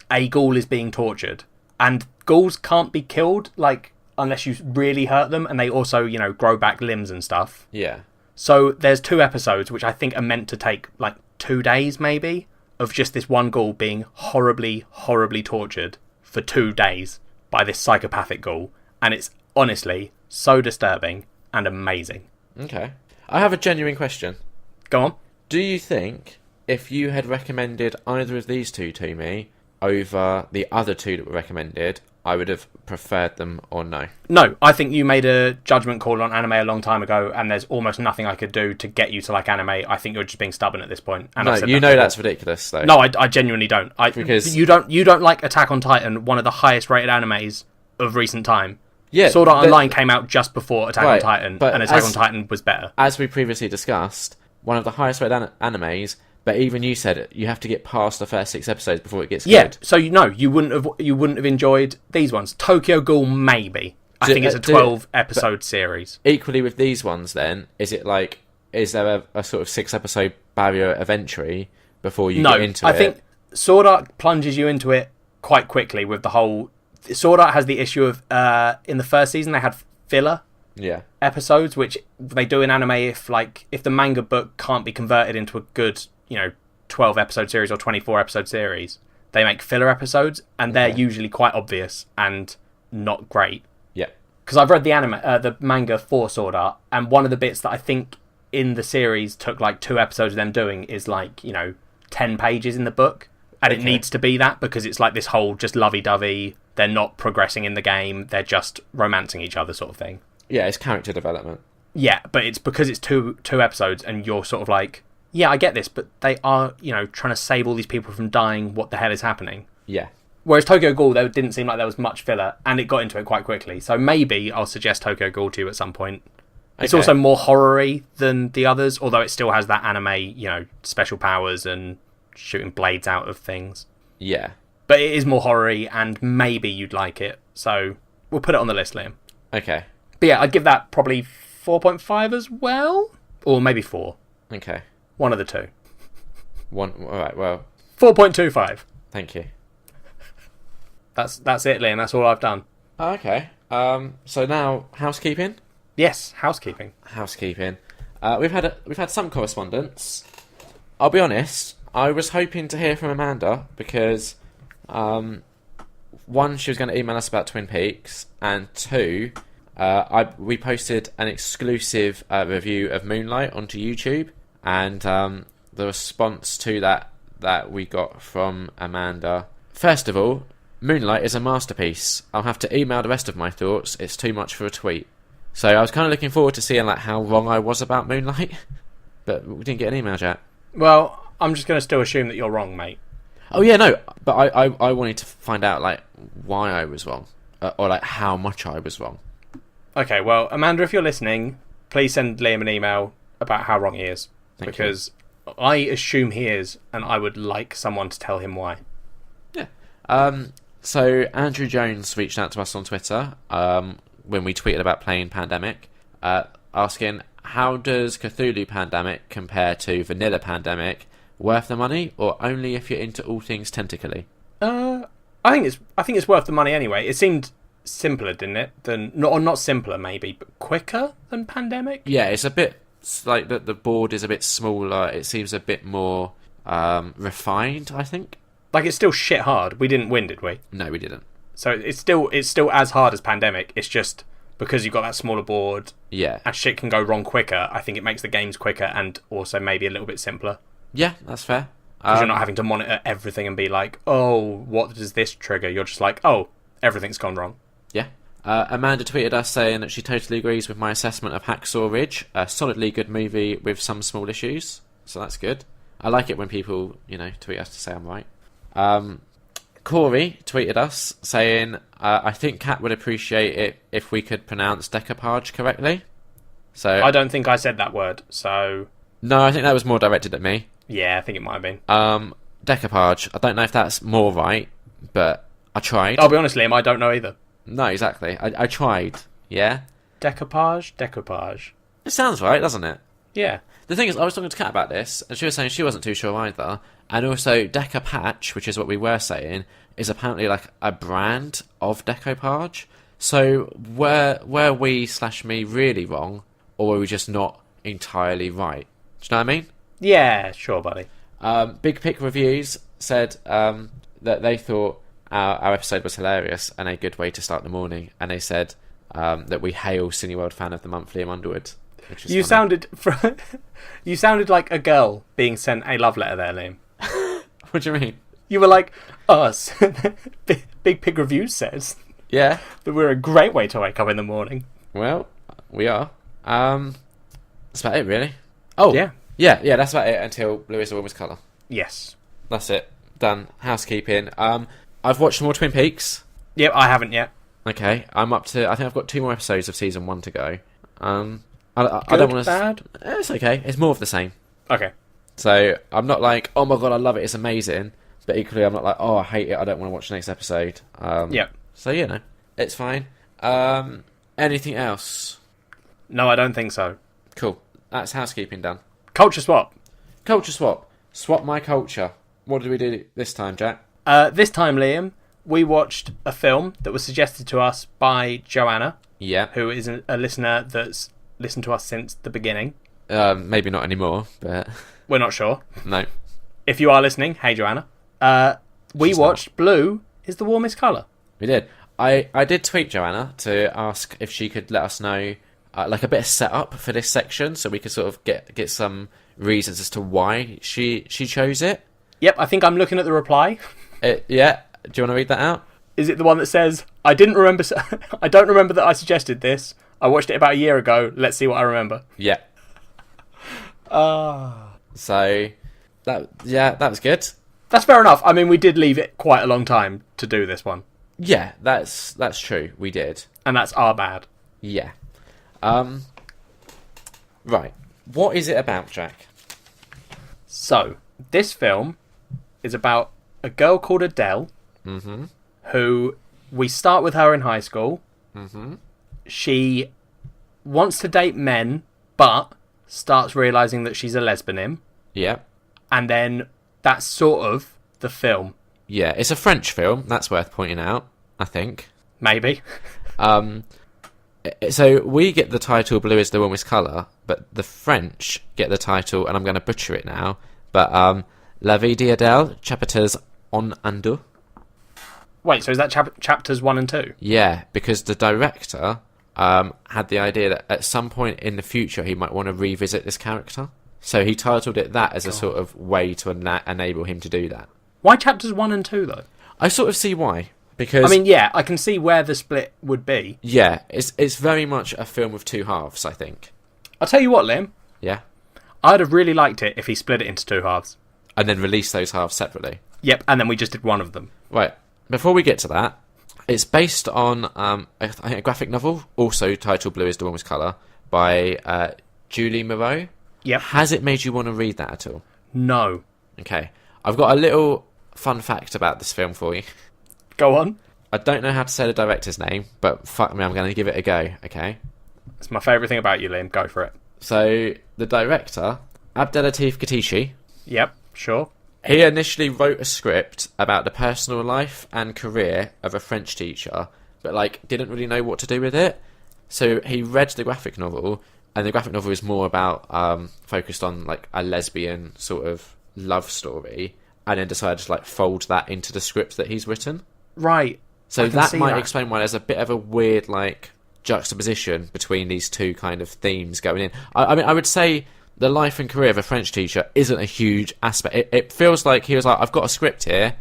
a ghoul is being tortured, and ghouls can't be killed like unless you really hurt them, and they also, you know, grow back limbs and stuff. Yeah. So there's 2 episodes which I think are meant to take like 2 days maybe, of just this one ghoul being horribly, horribly tortured for 2 days by this psychopathic ghoul, and it's honestly so disturbing and amazing. Okay. I have a genuine question. Go on. Do you think if you had recommended either of these 2 to me over the other 2 that were recommended, I would have preferred them, or no? No, I think you made a judgment call on anime a long time ago, and there's almost nothing I could do to get you to like anime. I think you're just being stubborn at this point. And no, you know that's ridiculous, though. No, I genuinely don't. Because you don't like Attack on Titan, one of the highest rated animes of recent time. Yeah, Sword Art Online came out just before Attack on Titan, and Attack on Titan was better. As we previously discussed, one of the highest rated animes. But even you said it, you have to get past the first 6 episodes before it gets good. Yeah, so you wouldn't have enjoyed these ones. Tokyo Ghoul, maybe. I think it's a 12 episode series. Equally with these ones, then, is there a sort of 6 episode barrier of entry before you get into it? No, I think Sword Art plunges you into it quite quickly with the whole... Sword Art has the issue of, in the first season, they had filler episodes, which they do in anime if the manga book can't be converted into a good... 12 episode series or 24 episode series, they make filler episodes, and they're usually quite obvious and not great. Yeah. Because I've read the manga for Sword Art, and one of the bits that I think in the series took like 2 episodes of them doing is 10 pages in the book, and it needs to be that because it's like this whole just lovey-dovey, they're not progressing in the game, they're just romancing each other sort of thing. Yeah, it's character development. Yeah, but it's because it's two episodes, and you're sort of like, yeah, I get this, but they are, trying to save all these people from dying. What the hell is happening? Yeah. Whereas Tokyo Ghoul, there didn't seem like there was much filler, and it got into it quite quickly. So maybe I'll suggest Tokyo Ghoul to you at some point. Okay. It's also more horror-y than the others, although it still has that anime, special powers and shooting blades out of things. Yeah. But it is more horror-y, and maybe you'd like it. So we'll put it on the list, Liam. Okay. But yeah, I'd give that probably 4.5 as well, or maybe 4. Okay. One of the 2. Alright, well... 4.25. Thank you. That's it, Liam. That's all I've done. Okay. So now, housekeeping? Yes, housekeeping. Housekeeping. We've had some correspondence. I'll be honest, I was hoping to hear from Amanda, because... 1, she was going to email us about Twin Peaks, and 2... we posted an exclusive review of Moonlight onto YouTube, and the response to that that we got from Amanda. First of all, Moonlight is a masterpiece. I'll have to email the rest of my thoughts. It's too much for a tweet. So I was kind of looking forward to seeing like how wrong I was about Moonlight, but we didn't get an email, Jack. Well, I'm just going to still assume that you're wrong, mate. Oh yeah, no, but I wanted to find out like why I was wrong, or like how much I was wrong. Okay, well, Amanda, if you're listening, please send Liam an email about how wrong he is, because I assume he is, and I would like someone to tell him why. Yeah. So Andrew Jones reached out to us on Twitter when we tweeted about playing Pandemic, asking, how does Cthulhu Pandemic compare to Vanilla Pandemic? Worth the money, or only if you're into all things tentacly? I think it's worth the money anyway. It seemed simpler, didn't it? Not simpler maybe, but quicker than Pandemic. Yeah, it's a bit like the board is a bit smaller. It seems a bit more refined, I think. Like, it's still shit hard. We didn't win, did we? No, we didn't. So it's still as hard as Pandemic. It's just because you've got that smaller board. Yeah. And shit can go wrong quicker. I think it makes the games quicker and also maybe a little bit simpler. Yeah, that's fair. Because you're not having to monitor everything and be like, oh, what does this trigger? You're just like, oh, everything's gone wrong. Yeah. Amanda tweeted us saying that she totally agrees with my assessment of Hacksaw Ridge. A solidly good movie with some small issues. So that's good. I like it when people, tweet us to say I'm right. Corey tweeted us saying, I think Kat would appreciate it if we could pronounce decoupage correctly. So I don't think I said that word, so... No, I think that was more directed at me. Yeah, I think it might have been. Decoupage. I don't know if that's more right, but I tried. I'll be honest, Liam, I don't know either. No, exactly. I tried. Yeah? Decoupage. It sounds right, doesn't it? Yeah. The thing is, I was talking to Kat about this, and she was saying she wasn't too sure either. And also, decoupage, which is what we were saying, is apparently like a brand of decoupage. So, were we/me really wrong, or were we just not entirely right? Do you know what I mean? Yeah, sure, buddy. Big Pick Reviews said that they thought our episode was hilarious and a good way to start the morning, and they said that we hail Cineworld Fan of the Month, Liam Underwood. You sounded like a girl being sent a love letter there, Liam. What do you mean? You were like, us. Big Pig Reviews says. Yeah. That we're a great way to wake up in the morning. Well, we are. That's about it, really. Oh, yeah. Yeah, that's about it until Blue is the warmest colour. Yes. That's it. Done. Housekeeping. I've watched more Twin Peaks. Yep, I haven't yet. Okay, I'm up to... I think I've got 2 more episodes of season 1 to go. I Good, don't want to... bad? It's okay. It's more of the same. Okay. So, I'm not like, oh my god, I love it, it's amazing. But equally, I'm not like, oh, I hate it, I don't want to watch the next episode. Yep. So, it's fine. Anything else? No, I don't think so. Cool. That's housekeeping done. Culture swap. Culture swap. Swap my culture. What did we do this time, Jack? This time, Liam, we watched a film that was suggested to us by Joanna. Yeah. Who is a listener that's listened to us since the beginning. Maybe not anymore, but... We're not sure. No. If you are listening, hey Joanna. We watched Blue is the Warmest Colour. We did. I did tweet Joanna to ask if she could let us know like a bit of setup for this section, so we could sort of get some reasons as to why she chose it. Yep, I think I'm looking at the reply. Yeah. Do you want to read that out? Is it the one that says, I don't remember that I suggested this. I watched it about a year ago. Let's see what I remember. Yeah. So, that was good. That's fair enough. I mean, we did leave it quite a long time to do this one. Yeah, that's true. We did. And that's our bad. Yeah. Right. What is it about, Jack? So, this film is about a girl called Adele, who we start with her in high school. She wants to date men, but starts realising that she's a lesbian. Yeah. And then that's sort of the film. Yeah, it's a French film. That's worth pointing out, I think. Maybe. So we get the title Blue is the Warmest Colour, but the French get the title, and I'm going to butcher it now, but La Vie d'Adèle, chapters 1 and 2. Wait, so is that chapters 1 and 2? Yeah, because the director had the idea that at some point in the future he might want to revisit this character. So he titled it that as a sort of way to enable him to do that. Why chapters 1 and 2 though? I sort of see why. Because, I mean, yeah, I can see where the split would be. Yeah, it's very much a film of two halves, I think. I'll tell you what, Liam. Yeah? I'd have really liked it if he split it into two halves. And then released those halves separately. Yep, and then we just did one of them. Right, before we get to that, it's based on a graphic novel, also titled Blue is the Warmest Colour, by Julie Moreau. Yep. Has it made you want to read that at all? No. Okay. I've got a little fun fact about this film for you. Go on. I don't know how to say the director's name, but fuck me, I'm going to give it a go, okay? It's my favourite thing about you, Liam. Go for it. So, the director, Abdelatif Katishi, Yep, sure. he initially wrote a script about the personal life and career of a French teacher, but, like, didn't really know what to do with it. So he read the graphic novel, and the graphic novel is more about, focused on, like, a lesbian sort of love story, and then decided to, like, fold that into the script that he's written. Right. So that might explain why there's a bit of a weird, like, juxtaposition between these two kind of themes going in. I mean, I would say the life and career of a French teacher isn't a huge aspect. It feels like he was like, I've got a script here,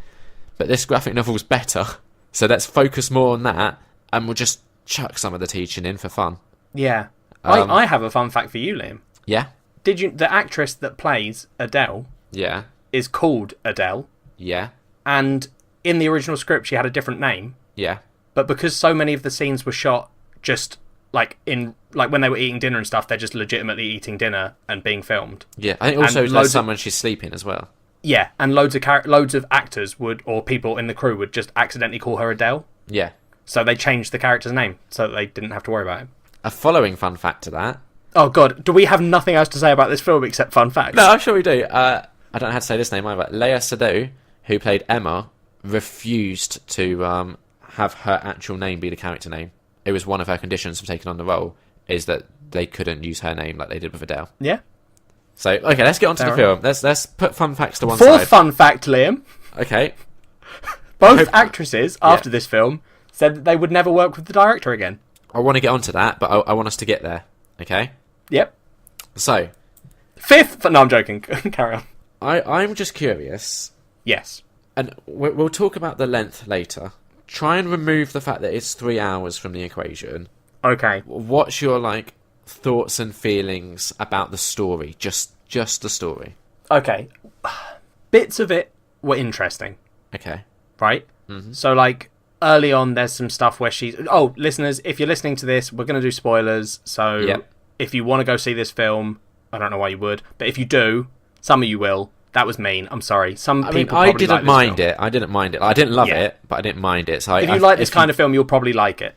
but this graphic novel's better, so let's focus more on that, and we'll just chuck some of the teaching in for fun. Yeah. I have a fun fact for you, Liam. Yeah? The actress that plays Adele Yeah. is called Adele, Yeah. and in the original script she had a different name, Yeah. but because so many of the scenes were shot just like when they were eating dinner and stuff, they're just legitimately eating dinner and being filmed. Yeah. I think also And there's someone she's sleeping as well. Yeah, and loads of actors or people in the crew would just accidentally call her Adele. Yeah. So they changed the character's name so that they didn't have to worry about it. A following fun fact to that. Oh god, do we have nothing else to say about this film except fun facts? No, I'm sure we do. I don't know how to say this name either. Léa Seydoux, who played Emma, refused to have her actual name be the character name. It was one of her conditions for taking on the role, is that they couldn't use her name like they did with Adele. Yeah. So, okay, let's get on to the film. Let's put fun facts to one Fourth side. fun fact, Liam. Okay. Both actresses, after this film, said that they would never work with the director again. I want to get onto that, but I want us to get there. Okay? Yep. So. Fifth... No, I'm joking. Carry on. I'm just curious. Yes. And we'll talk about the length later. Try and remove the fact that it's 3 hours from the equation. Okay. What's your, like, thoughts and feelings about the story? Just the story. Okay. Bits of it were interesting. Okay. Right? Mm-hmm. So, like, early on, there's some stuff where she's... Oh, listeners, if you're listening to this, we're going to do spoilers. So, if you want to go see this film, I don't know why you would, but if you do, some of you will. That was mean. I'm sorry. I didn't mind it. I didn't mind it. I didn't love it, but I didn't mind it. So if you like this kind of film, you'll probably like it.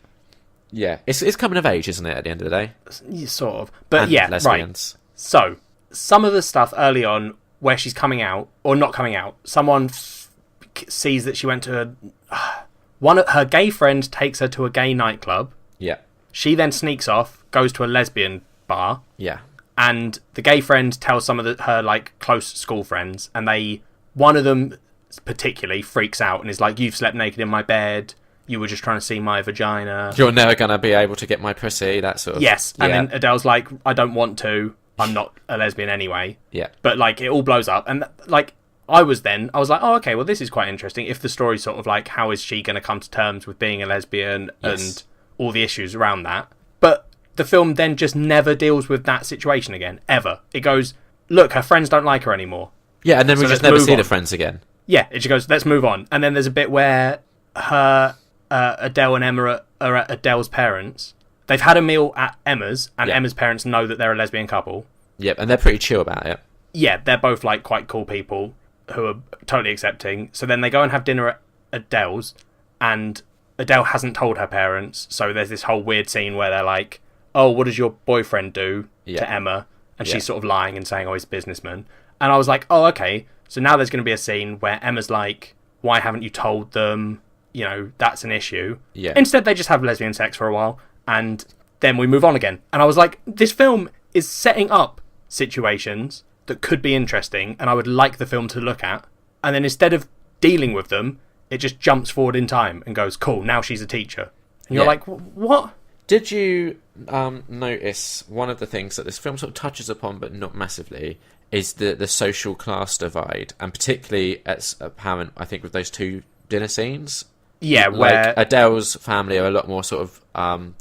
Yeah. It's coming of age, isn't it, at the end of the day? Sort of. But and yeah, lesbians. Right. So, some of the stuff early on where she's coming out, or not coming out, someone sees that she went to... her gay friend takes her to a gay nightclub. Yeah. She then sneaks off, goes to a lesbian bar. Yeah. And the gay friend tells some of her like close school friends, and one of them particularly freaks out and is like, "You've slept naked in my bed. You were just trying to see my vagina. You're never gonna be able to get my pussy." That sort of. Yes, and then Adele's like, "I don't want to. I'm not a lesbian anyway." Yeah. But like, it all blows up, and like, I was like, "Oh, okay. Well, this is quite interesting. If the story's sort of like, how is she going to come to terms with being a lesbian and all the issues around that?" But the film then just never deals with that situation again, ever. It goes, look, her friends don't like her anymore. Yeah, and then we just never see the friends again. Yeah, it just goes, let's move on. And then there's a bit where Adele and Emma are at Adele's parents. They've had a meal at Emma's, and Emma's parents know that they're a lesbian couple. Yep, and they're pretty chill about it. Yeah, they're both like quite cool people who are totally accepting. So then they go and have dinner at Adele's, and Adele hasn't told her parents. So there's this whole weird scene where they're like, "Oh, what does your boyfriend do?" to Emma, and she's sort of lying and saying, "Oh, he's a businessman." And I was like, "Oh, okay." So now there's going to be a scene where Emma's like, "Why haven't you told them? You know, that's an issue." Yeah. Instead, they just have lesbian sex for a while, and then we move on again. And I was like, this film is setting up situations that could be interesting, and I would like the film to look at. And then instead of dealing with them, it just jumps forward in time and goes, "Cool, now she's a teacher." And you're like, what? Did you notice one of the things that this film sort of touches upon, but not massively, is the social class divide, and particularly it's apparent, I think, with those two dinner scenes. Yeah, where like Adele's family are a lot more sort of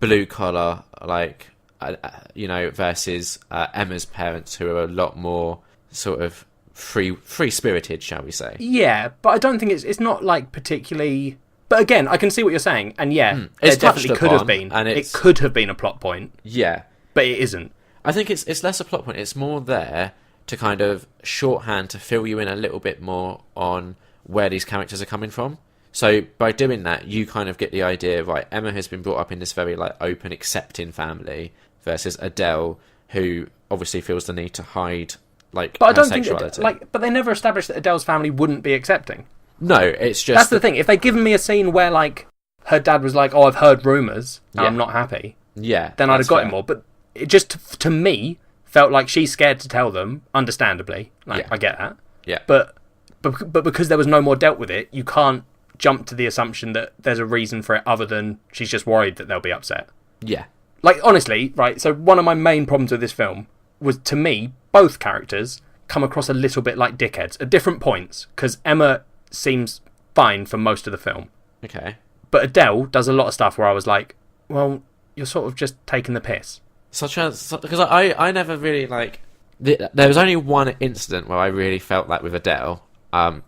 blue collar, like versus Emma's parents, who are a lot more sort of free spirited, shall we say? Yeah, but I don't think it's not like particularly. But again, I can see what you're saying, and It's it definitely could have been. And it could have been a plot point. Yeah, but it isn't. I think it's less a plot point. It's more there to kind of shorthand to fill you in a little bit more on where these characters are coming from. So by doing that, you kind of get the idea, right? Emma has been brought up in this very like open, accepting family, versus Adele, who obviously feels the need to hide like but her I don't sexuality. think but they never established that Adele's family wouldn't be accepting. No, it's just that's the thing. If they'd given me a scene where like her dad was like, "Oh, I've heard rumours, and I'm not happy," then I'd have got it more. But it just to me felt like she's scared to tell them. Understandably, I get that. Yeah, but because there was no more dealt with it, you can't jump to the assumption that there's a reason for it other than she's just worried that they'll be upset. Yeah. Like, honestly, right, so one of my main problems with this film was, to me, both characters come across a little bit like dickheads at different points, because Emma seems fine for most of the film. Okay. But Adele does a lot of stuff where I was like, well, you're sort of just taking the piss. Because I never really, like... There was only one incident where I really felt that with Adele,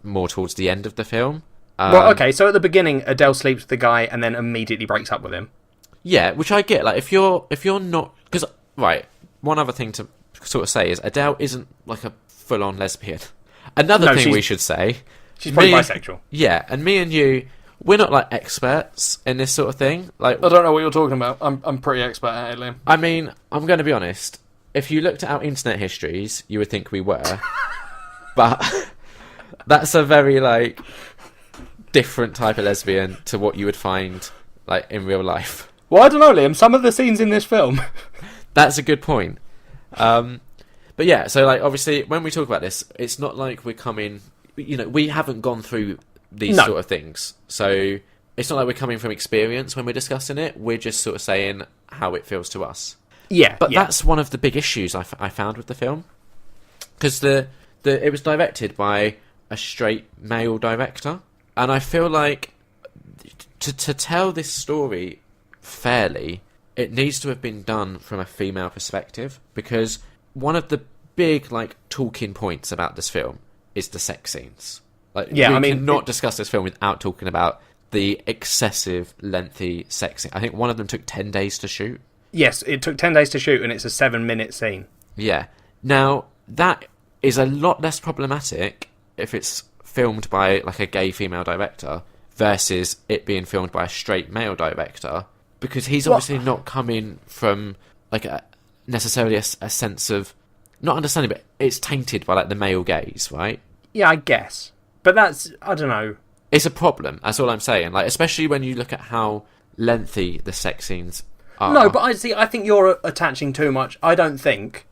more towards the end of the film. Well, okay, so at the beginning, Adele sleeps with the guy and then immediately breaks up with him. Yeah, which I get. Like, if you're not... Because, right, one other thing to sort of say is Adele isn't, like, a full-on lesbian. Another thing we should say... She's probably bisexual. Yeah, and me and you, we're not, like, experts in this sort of thing. Like, I don't know what you're talking about. I'm pretty expert at it, Liam. I mean, I'm going to be honest. If you looked at our internet histories, you would think we were. But that's a very, like... different type of lesbian to what you would find like in real life. Well, I don't know, Liam. Some of the scenes in this film. That's a good point. But yeah, so like obviously when we talk about this, it's not like we're coming. We haven't gone through these sort of things, so it's not like we're coming from experience when we're discussing it. We're just sort of saying how it feels to us. Yeah, but that's one of the big issues I found with the film, because it was directed by a straight male director. And I feel like to tell this story fairly, it needs to have been done from a female perspective, because one of the big like talking points about this film is the sex scenes. Like, we cannot discuss this film without talking about the excessive, lengthy sex scene. I think one of them took 10 days to shoot. Yes, it took 10 days to shoot, and it's a 7-minute scene. Yeah. Now, that is a lot less problematic if it's filmed by like a gay female director versus it being filmed by a straight male director, because he's obviously not coming from like necessarily a sense of not understanding, but it's tainted by like the male gaze, right? Yeah, I guess, but that's, I don't know, it's a problem. That's all I'm saying. Like, especially when you look at how lengthy the sex scenes are. No, but I think you're attaching too much. It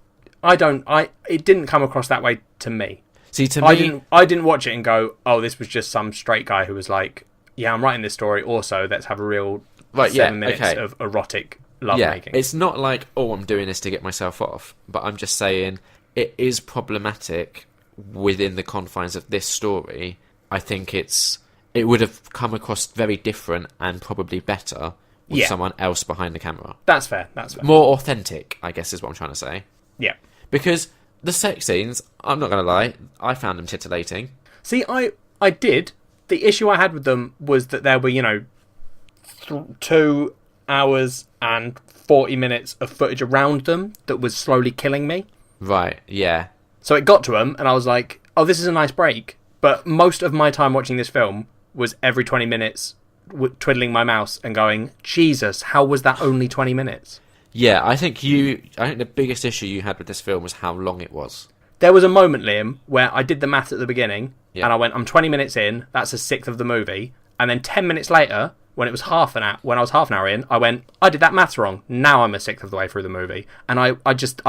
didn't come across that way to me. See, to me, I didn't watch it and go, "Oh, this was just some straight guy who was like, yeah, I'm writing this story. Also, let's have a real 7 minutes of erotic lovemaking." It's not like, "Oh, I'm doing this to get myself off," but I'm just saying it is problematic within the confines of this story. I think it would have come across very different and probably better with someone else behind the camera. That's fair. More authentic, I guess, is what I'm trying to say. Yeah, because the sex scenes, I'm not going to lie, I found them titillating. See, I did. The issue I had with them was that there were, 2 hours and 40 minutes of footage around them that was slowly killing me. Right, yeah. So it got to them, and I was like, oh, this is a nice break. But most of my time watching this film was every 20 minutes twiddling my mouse and going, Jesus, how was that only 20 minutes? Yeah, I think the biggest issue you had with this film was how long it was. There was a moment, Liam, where I did the math at the beginning, and I went, I'm 20 minutes in, that's a sixth of the movie, and then 10 minutes later, when I was half an hour in, I went, I did that maths wrong, now I'm a sixth of the way through the movie. And I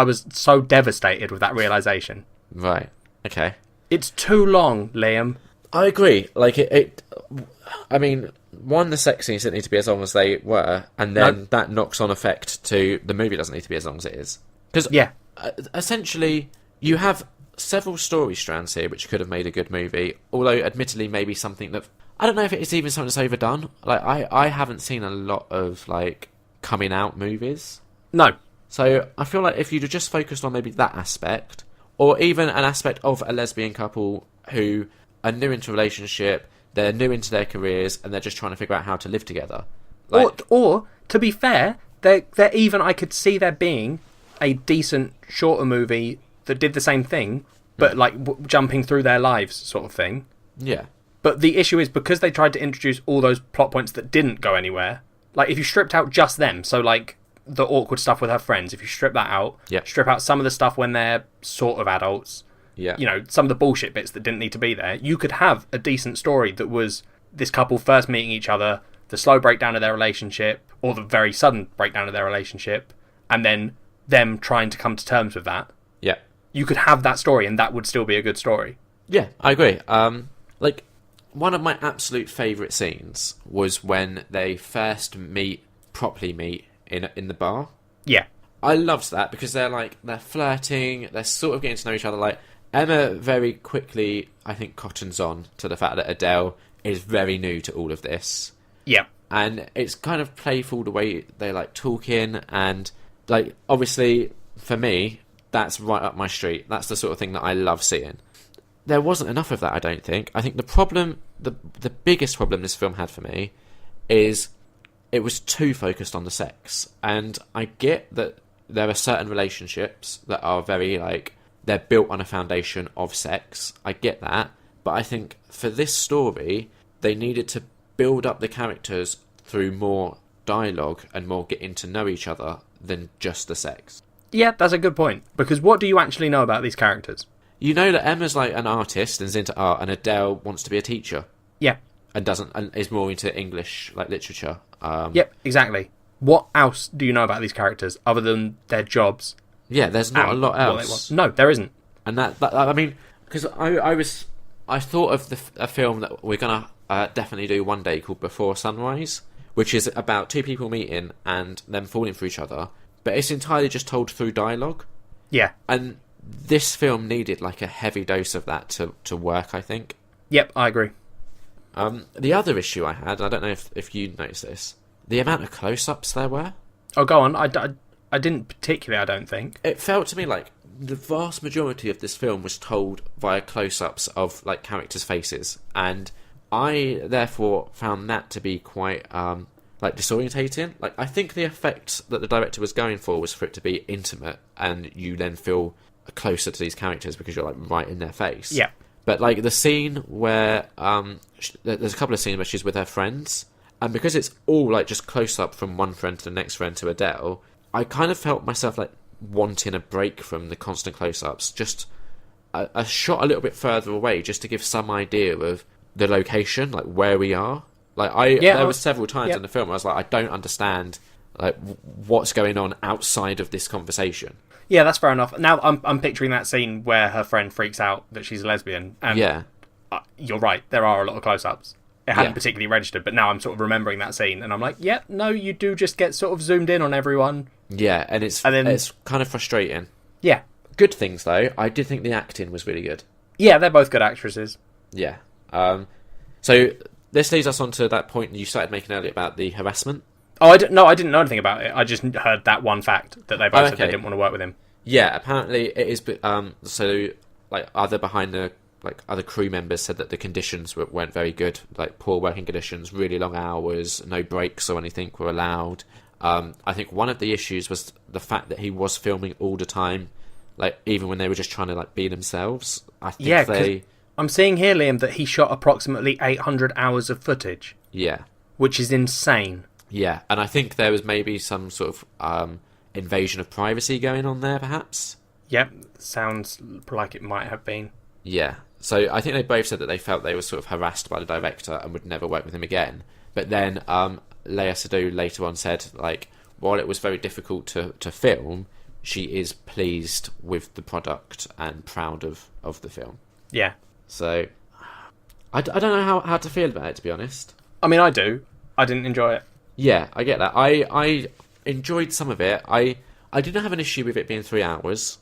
was so devastated with that realisation. Right, okay. It's too long, Liam. I agree. Like, I mean, one, the sex scenes didn't need to be as long as they were, and then that knocks on effect to the movie doesn't need to be as long as it is. Because essentially, you have several story strands here which could have made a good movie, although admittedly maybe something that... I don't know if it's even something that's overdone. Like, I haven't seen a lot of, like, coming out movies. No. So I feel like if you'd have just focused on maybe that aspect, or even an aspect of a lesbian couple who are new into a relationship, they're new into their careers, and they're just trying to figure out how to live together. Like, or to be fair, they're even, I could see there being a decent shorter movie that did the same thing, but like jumping through their lives sort of thing. Yeah. But the issue is because they tried to introduce all those plot points that didn't go anywhere, like if you stripped out just them, so like the awkward stuff with her friends, if you strip that out, strip out some of the stuff when they're sort of adults, you know, some of the bullshit bits that didn't need to be there, you could have a decent story that was this couple first meeting each other, the slow breakdown of their relationship, or the very sudden breakdown of their relationship, and then them trying to come to terms with that. Yeah. You could have that story, and that would still be a good story. Yeah, I agree. Like, one of my absolute favourite scenes was when they first properly meet in the bar. Yeah. I loved that because they're flirting, they're sort of getting to know each other. Like, Emma very quickly, I think, cottons on to the fact that Adele is very new to all of this. Yeah. And it's kind of playful the way they like talking, and like obviously for me that's right up my street. That's the sort of thing that I love seeing. There wasn't enough of that, I don't think. I think the problem, the biggest problem this film had for me is it was too focused on the sex. And I get that there are certain relationships that are very like, they're built on a foundation of sex. I get that. But I think for this story, they needed to build up the characters through more dialogue and more getting to know each other than just the sex. Yeah, that's a good point. Because what do you actually know about these characters? You know that Emma's like an artist and is into art, and Adele wants to be a teacher. Yeah. And is more into English, like literature. Yep, exactly. What else do you know about these characters other than their jobs? Yeah, there's not a lot else. No, there isn't. And that I mean, because I thought of a film that we're gonna definitely do one day called Before Sunrise, which is about two people meeting and them falling for each other, but it's entirely just told through dialogue. Yeah. And this film needed like a heavy dose of that to work, I think. Yep, I agree. The other issue I had, I don't know if you noticed this, the amount of close-ups there were. Oh, go on. I didn't particularly, I don't think. It felt to me like the vast majority of this film was told via close-ups of like characters' faces, and I therefore found that to be quite like disorientating. Like, I think the effect that the director was going for was for it to be intimate, and you then feel closer to these characters because you're like right in their face. Yeah. But like the scene where there's a couple of scenes where she's with her friends, and because it's all like just close up from one friend to the next friend to Adele, I kind of felt myself like wanting a break from the constant close-ups, just a shot a little bit further away, just to give some idea of the location, like where we are. Like there were several times in the film where I was like, I don't understand like what's going on outside of this conversation. Yeah, that's fair enough. Now I'm picturing that scene where her friend freaks out that she's a lesbian. And yeah, you're right. There are a lot of close-ups. It hadn't particularly registered, but now I'm sort of remembering that scene, and I'm like, yeah, no, you do just get sort of zoomed in on everyone. Yeah, and it's kind of frustrating. Yeah. Good things though. I did think the acting was really good. Yeah, they're both good actresses. Yeah. So this leads us on to that point you started making earlier about the harassment. Oh, I didn't know anything about it. I just heard that one fact that they both said they didn't want to work with him. Yeah, apparently it is. So like other crew members said that the conditions weren't very good, like poor working conditions, really long hours, no breaks or anything were allowed. I think one of the issues was the fact that he was filming all the time, like even when they were just trying to like be themselves. I think I'm seeing here, Liam, that he shot approximately 800 hours of footage. Yeah, which is insane. Yeah, and I think there was maybe some sort of invasion of privacy going on there, perhaps. Yep, sounds like it might have been. Yeah, so I think they both said that they felt they were sort of harassed by the director and would never work with him again. But then Lea Seydoux later on said, like, while it was very difficult to film, she is pleased with the product and proud of the film. Yeah. So, I don't know how to feel about it, to be honest. I mean, I do. I didn't enjoy it. Yeah, I get that. I enjoyed some of it. I didn't have an issue with it being 3 hours.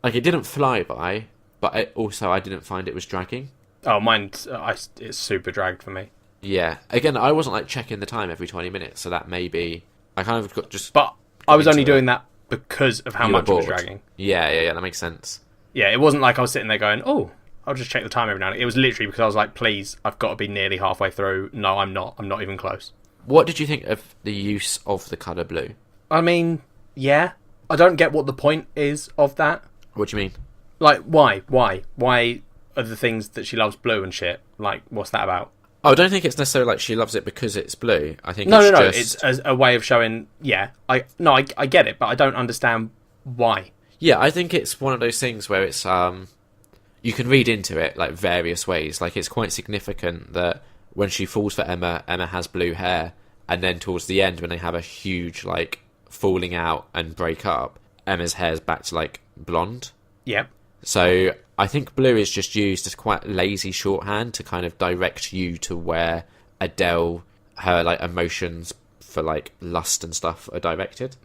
Like, it didn't fly by, but I didn't find it was dragging. Oh, it's super dragged for me. Yeah. Again, I wasn't like checking the time every 20 minutes, so that maybe I kind of But I was only doing that because of how much it was dragging. Yeah, that makes sense. Yeah, it wasn't like I was sitting there going, oh, I'll just check the time every now and then. It was literally because I was like, please, I've got to be nearly halfway through. No, I'm not. I'm not even close. What did you think of the use of the colour blue? I mean, yeah. I don't get what the point is of that. What do you mean? Like, why? Why are the things that she loves blue and shit? Like, what's that about? I don't think it's necessarily like she loves it because it's blue. I think No. just... It's a way of showing, yeah. I get it, but I don't understand why. Yeah, I think it's one of those things where it's... you can read into it like various ways. Like, it's quite significant that when she falls for Emma, Emma has blue hair, and then towards the end when they have a huge like falling out and break up, Emma's hair's back to like blonde. Yep. So I think blue is just used as quite lazy shorthand to kind of direct you to where Adele, her like emotions for like lust and stuff are directed.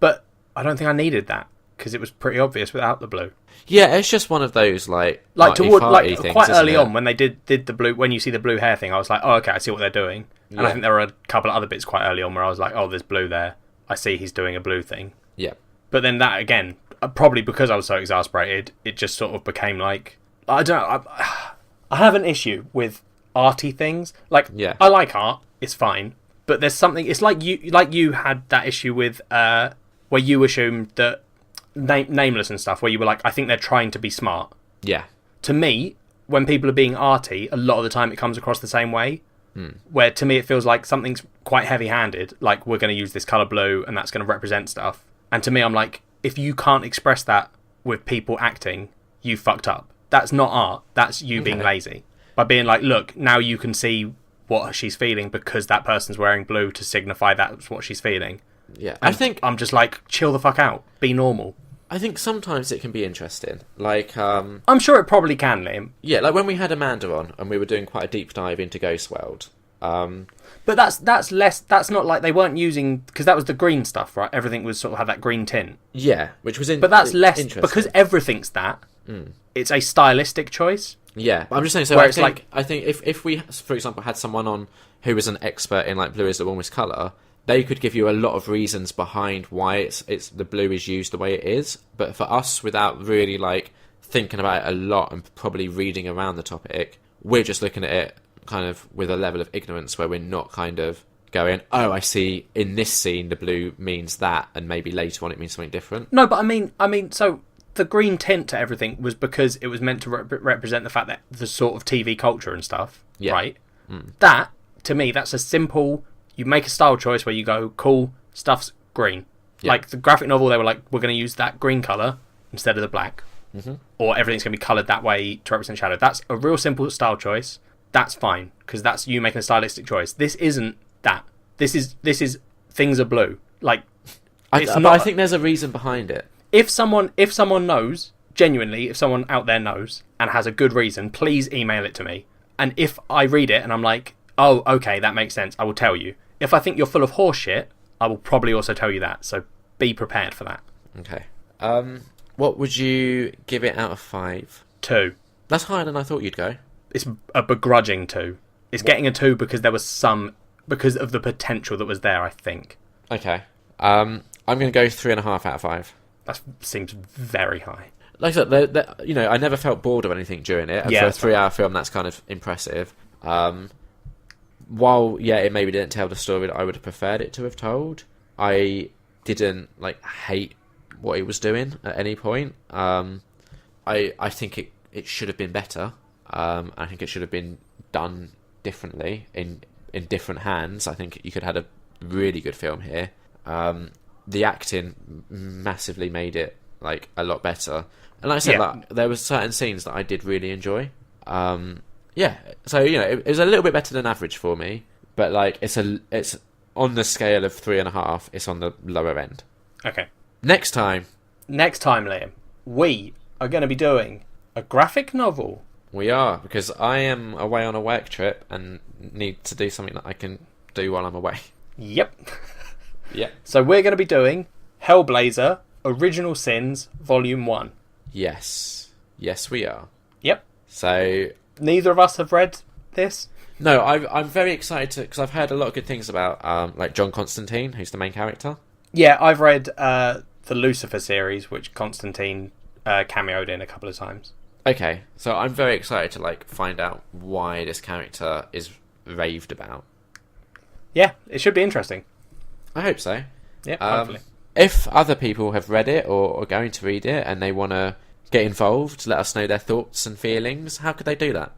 But I don't think I needed that because it was pretty obvious without the blue. Yeah, it's just one of those like toward things, quite early on when they did the blue, when you see the blue hair thing, I was like, oh, okay, I see what they're doing. And I think there were a couple of other bits quite early on where I was like, oh, there's blue there. I see he's doing a blue thing. Yeah. But then that again, probably because I was so exasperated, it just sort of became like, I don't know. I have an issue with arty things. Like, yeah. I like art, it's fine, but there's something. It's like you had that issue with where you assumed that Nameless and stuff, where you were like, I think they're trying to be smart. Yeah. To me, when people are being arty, a lot of the time it comes across the same way. Where to me it feels like something's quite heavy-handed, like we're going to use this colour blue and that's going to represent stuff. And to me, I'm like, if you can't express that with people acting, you fucked up. That's not art. That's you being lazy. By being like, look, now you can see what she's feeling because that person's wearing blue to signify that's what she's feeling. Yeah. And I think I'm just like, chill the fuck out. Be normal. I think sometimes it can be interesting. Like, I'm sure it probably can, Liam. Yeah, like when we had Amanda on and we were doing quite a deep dive into Ghost World. But that's less. That's not like they weren't using, because that was the green stuff, right? Everything was sort of had that green tint. Yeah, which was but that's less because everything's that. It's a stylistic choice. Yeah, but I'm just saying. So I think if we, for example, had someone on who was an expert in like blue is the warmest colour, they could give you a lot of reasons behind why it's the blue is used the way it is. But for us, without really like thinking about it a lot and probably reading around the topic, we're just looking at it kind of with a level of ignorance where we're not kind of going, oh, I see in this scene the blue means that, and maybe later on it means something different. No, but I mean, so the green tint to everything was because it was meant to represent the fact that the sort of TV culture and stuff, right? That, to me, that's a simple. You make a style choice where you go, cool, stuff's green. Yeah. Like the graphic novel, they were like, we're going to use that green colour instead of the black. Or everything's going to be coloured that way to represent shadow. That's a real simple style choice. That's fine, because that's you making a stylistic choice. This isn't that. This is things are blue. Like, I think there's a reason behind it. If someone knows, genuinely, if someone out there knows and has a good reason, please email it to me. And if I read it and I'm like, oh, okay, that makes sense, I will tell you. If I think you're full of horse shit, I will probably also tell you that. So be prepared for that. Okay. What would you give it out of 5? 2. That's higher than I thought you'd go. It's a begrudging 2. It's getting a 2 because there was because of the potential that was there, I think. Okay. I'm going to go 3.5 out of 5. That seems very high. Like I said, I never felt bored of anything during it. Yeah, for a 3-hour film, that's kind of impressive. While, it maybe didn't tell the story that I would have preferred it to have told, I didn't, hate what it was doing at any point. I think it should have been better. I think it should have been done differently in different hands. I think you could have had a really good film here. The acting massively made it, a lot better. And like I said, there were certain scenes that I did really enjoy. So it was a little bit better than average for me, but it's on the scale of 3.5. It's on the lower end. Okay. Next time, Liam, we are going to be doing a graphic novel. We are, because I am away on a work trip and need to do something that I can do while I'm away. Yep. Yep. So we're going to be doing Hellblazer: Original Sins Volume 1. Yes. Yes, we are. Yep. So... Neither of us have read this? No, I'm very excited to... Because I've heard a lot of good things about like John Constantine, who's the main character. Yeah, I've read the Lucifer series, which Constantine cameoed in a couple of times. Okay, so I'm very excited to like find out why this character is raved about. Yeah, it should be interesting. I hope so. Yeah, hopefully. If other people have read it or are going to read it and they want to get involved, let us know their thoughts and feelings, how could they do that?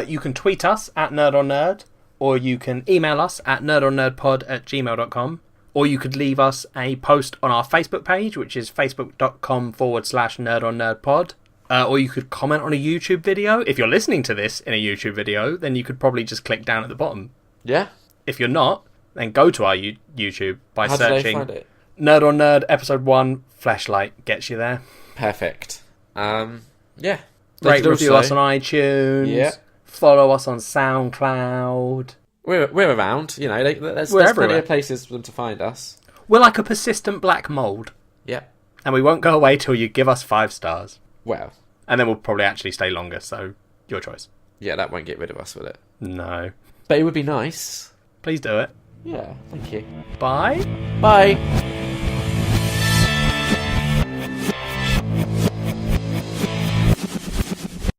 You can tweet us at nerdonnerd, or you can email us at nerdonnerdpod@gmail.com, or you could leave us a post on our Facebook page, which is facebook.com/nerdonnerdpod, or you could comment on a YouTube video. If you're listening to this in a YouTube video, then you could probably just click down at the bottom. Yeah. If you're not, then go to our YouTube by How searching do they find it? Nerd on Nerd Episode 1 Fleshlight gets you there. Perfect. Yeah. Rate review us on iTunes. Yeah. Follow us on SoundCloud. We're around, you know. There's We're plenty everywhere. of places for them to find us. We're like a persistent black mould. Yeah. And we won't go away till you give us 5 stars. Well. And then we'll probably actually stay longer, so your choice. Yeah, that won't get rid of us, will it? No. But it would be nice. Please do it. Yeah, thank you. Bye. Bye.